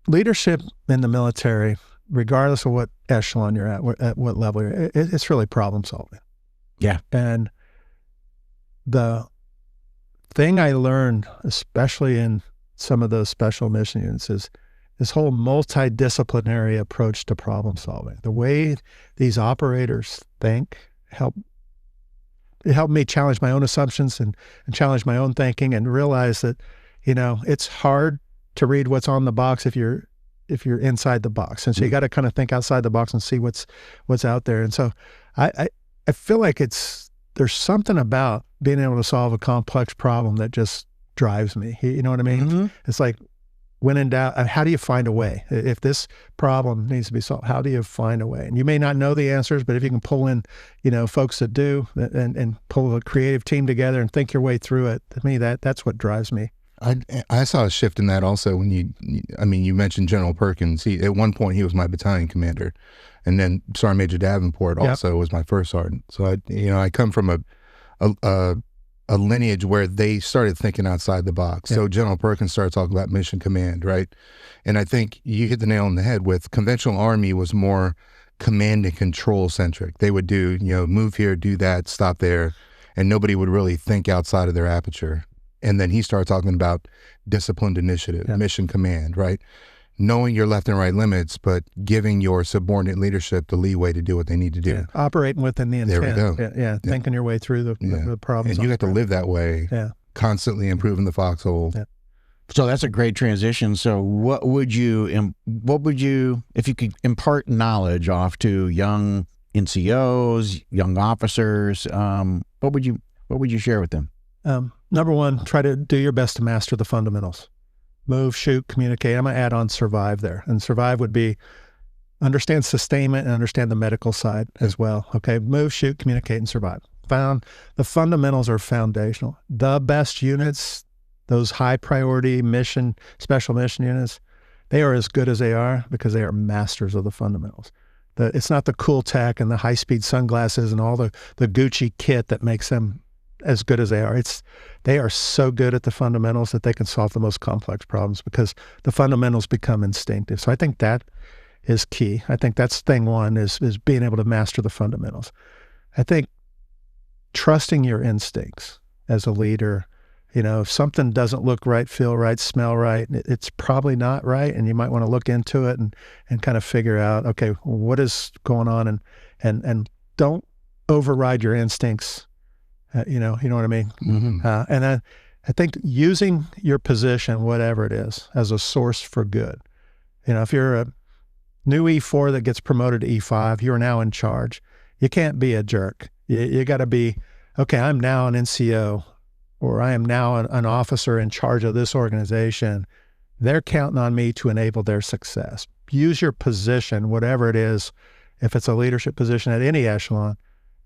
leadership in the military, regardless of what echelon you're at what level you're at, it's really problem solving. Yeah. And the thing I learned, especially in some of those special mission units, is this whole multidisciplinary approach to problem solving. The way these operators think it helped me challenge my own assumptions and challenge my own thinking and realize that, it's hard to read what's on the box if you're inside the box. And so you got to kind of think outside the box and see what's out there. And so I feel like there's something about being able to solve a complex problem that just drives me. You know what I mean? Mm-hmm. It's like, when in doubt, how do you find a way? If this problem needs to be solved, how do you find a way? And you may not know the answers, but if you can pull in, folks that do, and pull a creative team together and think your way through it, to me, that's what drives me. I saw a shift in that also when you mentioned General Perkins. At one point he was my battalion commander, and then Sergeant Major Davenport also was my first sergeant. So I come from a lineage where they started thinking outside the box. Yeah. So General Perkins started talking about mission command, right? And I think you hit the nail on the head with conventional Army was more command and control centric. They would do, move here, do that, stop there, and nobody would really think outside of their aperture. And then he started talking about disciplined initiative, mission command, right? Knowing your left and right limits, but giving your subordinate leadership the leeway to do what they need to do. Yeah. Operating within the intent. There we go. Yeah. Thinking your way through the problems. And you have to live that way. Yeah. Constantly improving the foxhole. Yeah. So that's a great transition. So what would you, if you could impart knowledge off to young NCOs, young officers, what would you share with them? Number one, try to do your best to master the fundamentals. Move, shoot, communicate. I'm going to add on survive there. And survive would be understand sustainment and understand the medical side as well. Okay, move, shoot, communicate, and survive. The fundamentals are foundational. The best units, those high priority mission, special mission units, they are as good as they are because they are masters of the fundamentals. It's not the cool tech and the high-speed sunglasses and all the Gucci kit that makes them as good as they are. They are so good at the fundamentals that they can solve the most complex problems because the fundamentals become instinctive. So I think that is key. I think that's thing one is being able to master the fundamentals. I think trusting your instincts as a leader. If something doesn't look right, feel right, smell right, it's probably not right, and you might want to look into it and kind of figure out, okay, what is going on, and don't override your instincts. You know what I mean? Mm-hmm. And I think using your position, whatever it is, as a source for good. If you're a new E4 that gets promoted to E5, you're now in charge. You can't be a jerk. You got to be, okay, I'm now an NCO, or I am now an officer in charge of this organization. They're counting on me to enable their success. Use your position, whatever it is, if it's a leadership position at any echelon,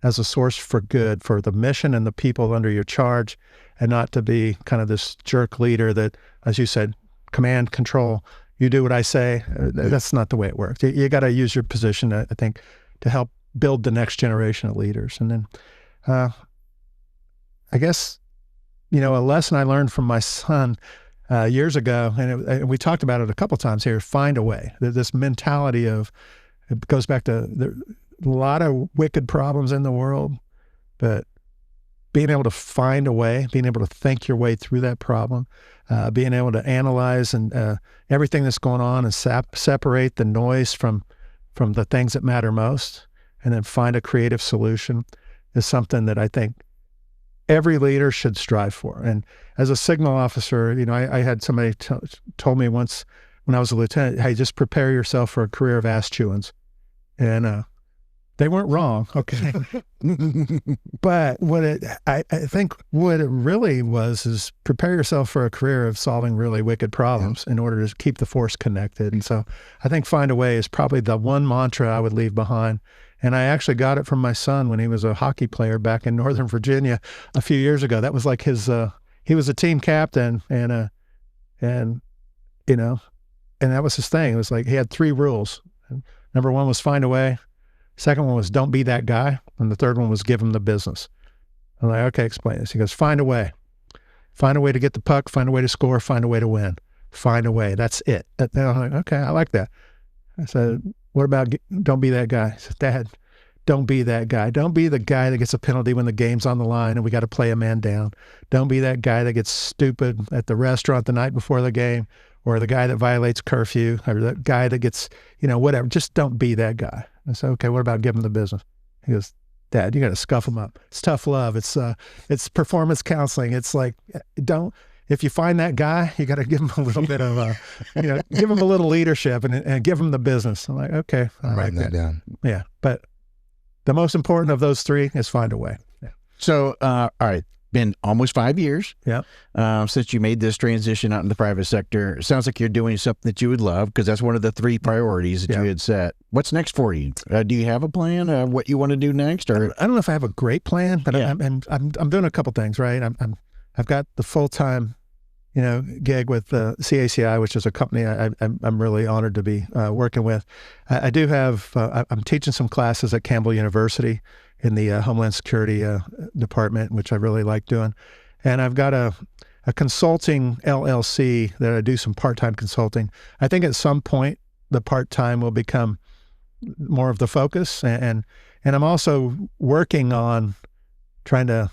as a source for good for the mission and the people under your charge, and not to be kind of this jerk leader that, as you said, command, control, you do what I say. That's not the way it works. You got to use your position, I think, to help build the next generation of leaders. And then I guess, a lesson I learned from my son years ago, and we talked about it a couple times here, find a way. This mentality of, it goes back to a lot of wicked problems in the world, but being able to find a way, being able to think your way through that problem, being able to analyze and everything that's going on and separate the noise from the things that matter most, and then find a creative solution is something that I think every leader should strive for. And as a signal officer, I had somebody told me once when I was a lieutenant, hey, just prepare yourself for a career of ass chewings. And they weren't wrong, okay? But I think what it really was is prepare yourself for a career of solving really wicked problems in order to keep the force connected. And so I think find a way is probably the one mantra I would leave behind. And I actually got it from my son when he was a hockey player back in Northern Virginia a few years ago. That was like his, he was a team captain, and that was his thing. It was like he had 3 rules. Number 1 was find a way. Second one was don't be that guy. And the third one was give him the business. I'm like, okay, explain this. He goes, find a way. Find a way to get the puck, find a way to score, find a way to win. Find a way. That's it. And I'm like, okay, I like that. I said, what about don't be that guy? He said, Dad, don't be that guy. Don't be the guy that gets a penalty when the game's on the line and we got to play a man down. Don't be that guy that gets stupid at the restaurant the night before the game, or the guy that violates curfew, or the guy that gets, whatever. Just don't be that guy. I said, okay, what about give him the business? He goes, Dad, you got to scuff him up. It's tough love. It's performance counseling. It's like, if you find that guy, you got to give him a little bit of, give him a little leadership and give him the business. I'm like, okay. I'm writing that down. Yeah. But the most important of those 3 is find a way. Yeah. So, all right, been almost 5 years since you made this transition out in the private sector. It sounds like you're doing something that you would love, because that's one of the 3 priorities that you had set. What's next for you? Do you have a plan of what you want to do next? Or I don't know if I have a great plan, but I'm doing a couple things, right? I've got the full-time, gig with CACI, which is a company I'm really honored to be working with. I do have, I'm teaching some classes at Campbell University in the Homeland Security department, which I really like doing. And I've got a consulting LLC that I do some part-time consulting. I think at some point the part-time will become more of the focus. And I'm also working on trying to,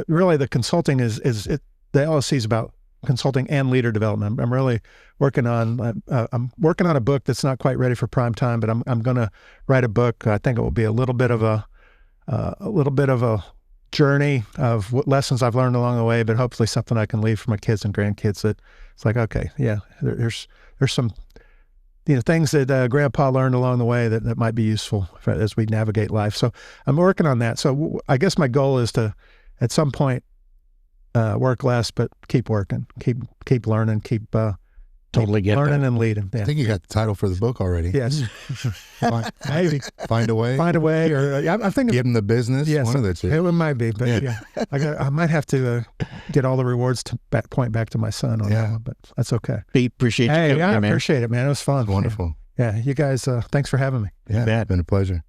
really the consulting the LLC is about consulting and leader development. I'm really working on, a book that's not quite ready for prime time, but I'm going to write a book. I think it will be a little bit of a journey of what lessons I've learned along the way, but hopefully something I can leave for my kids and grandkids that it's like, okay, yeah, there's some, things that Grandpa learned along the way that might be useful as we navigate life. So I'm working on that. So I guess my goal is to, at some point, work less, but keep working, keep learning, keep totally get learning that. And leading. Yeah. I think you got the title for the book already. Yes. Maybe. Find a way. Find a way, or I think give them the business. Yes, one of the 2. It might be, but I might have to get all the rewards to point back to my son on that one, but that's okay. Pete, appreciate you. Hey, I appreciate it, man. It was fun. Wonderful. Yeah, you guys, thanks for having me. Yeah, it's been a pleasure.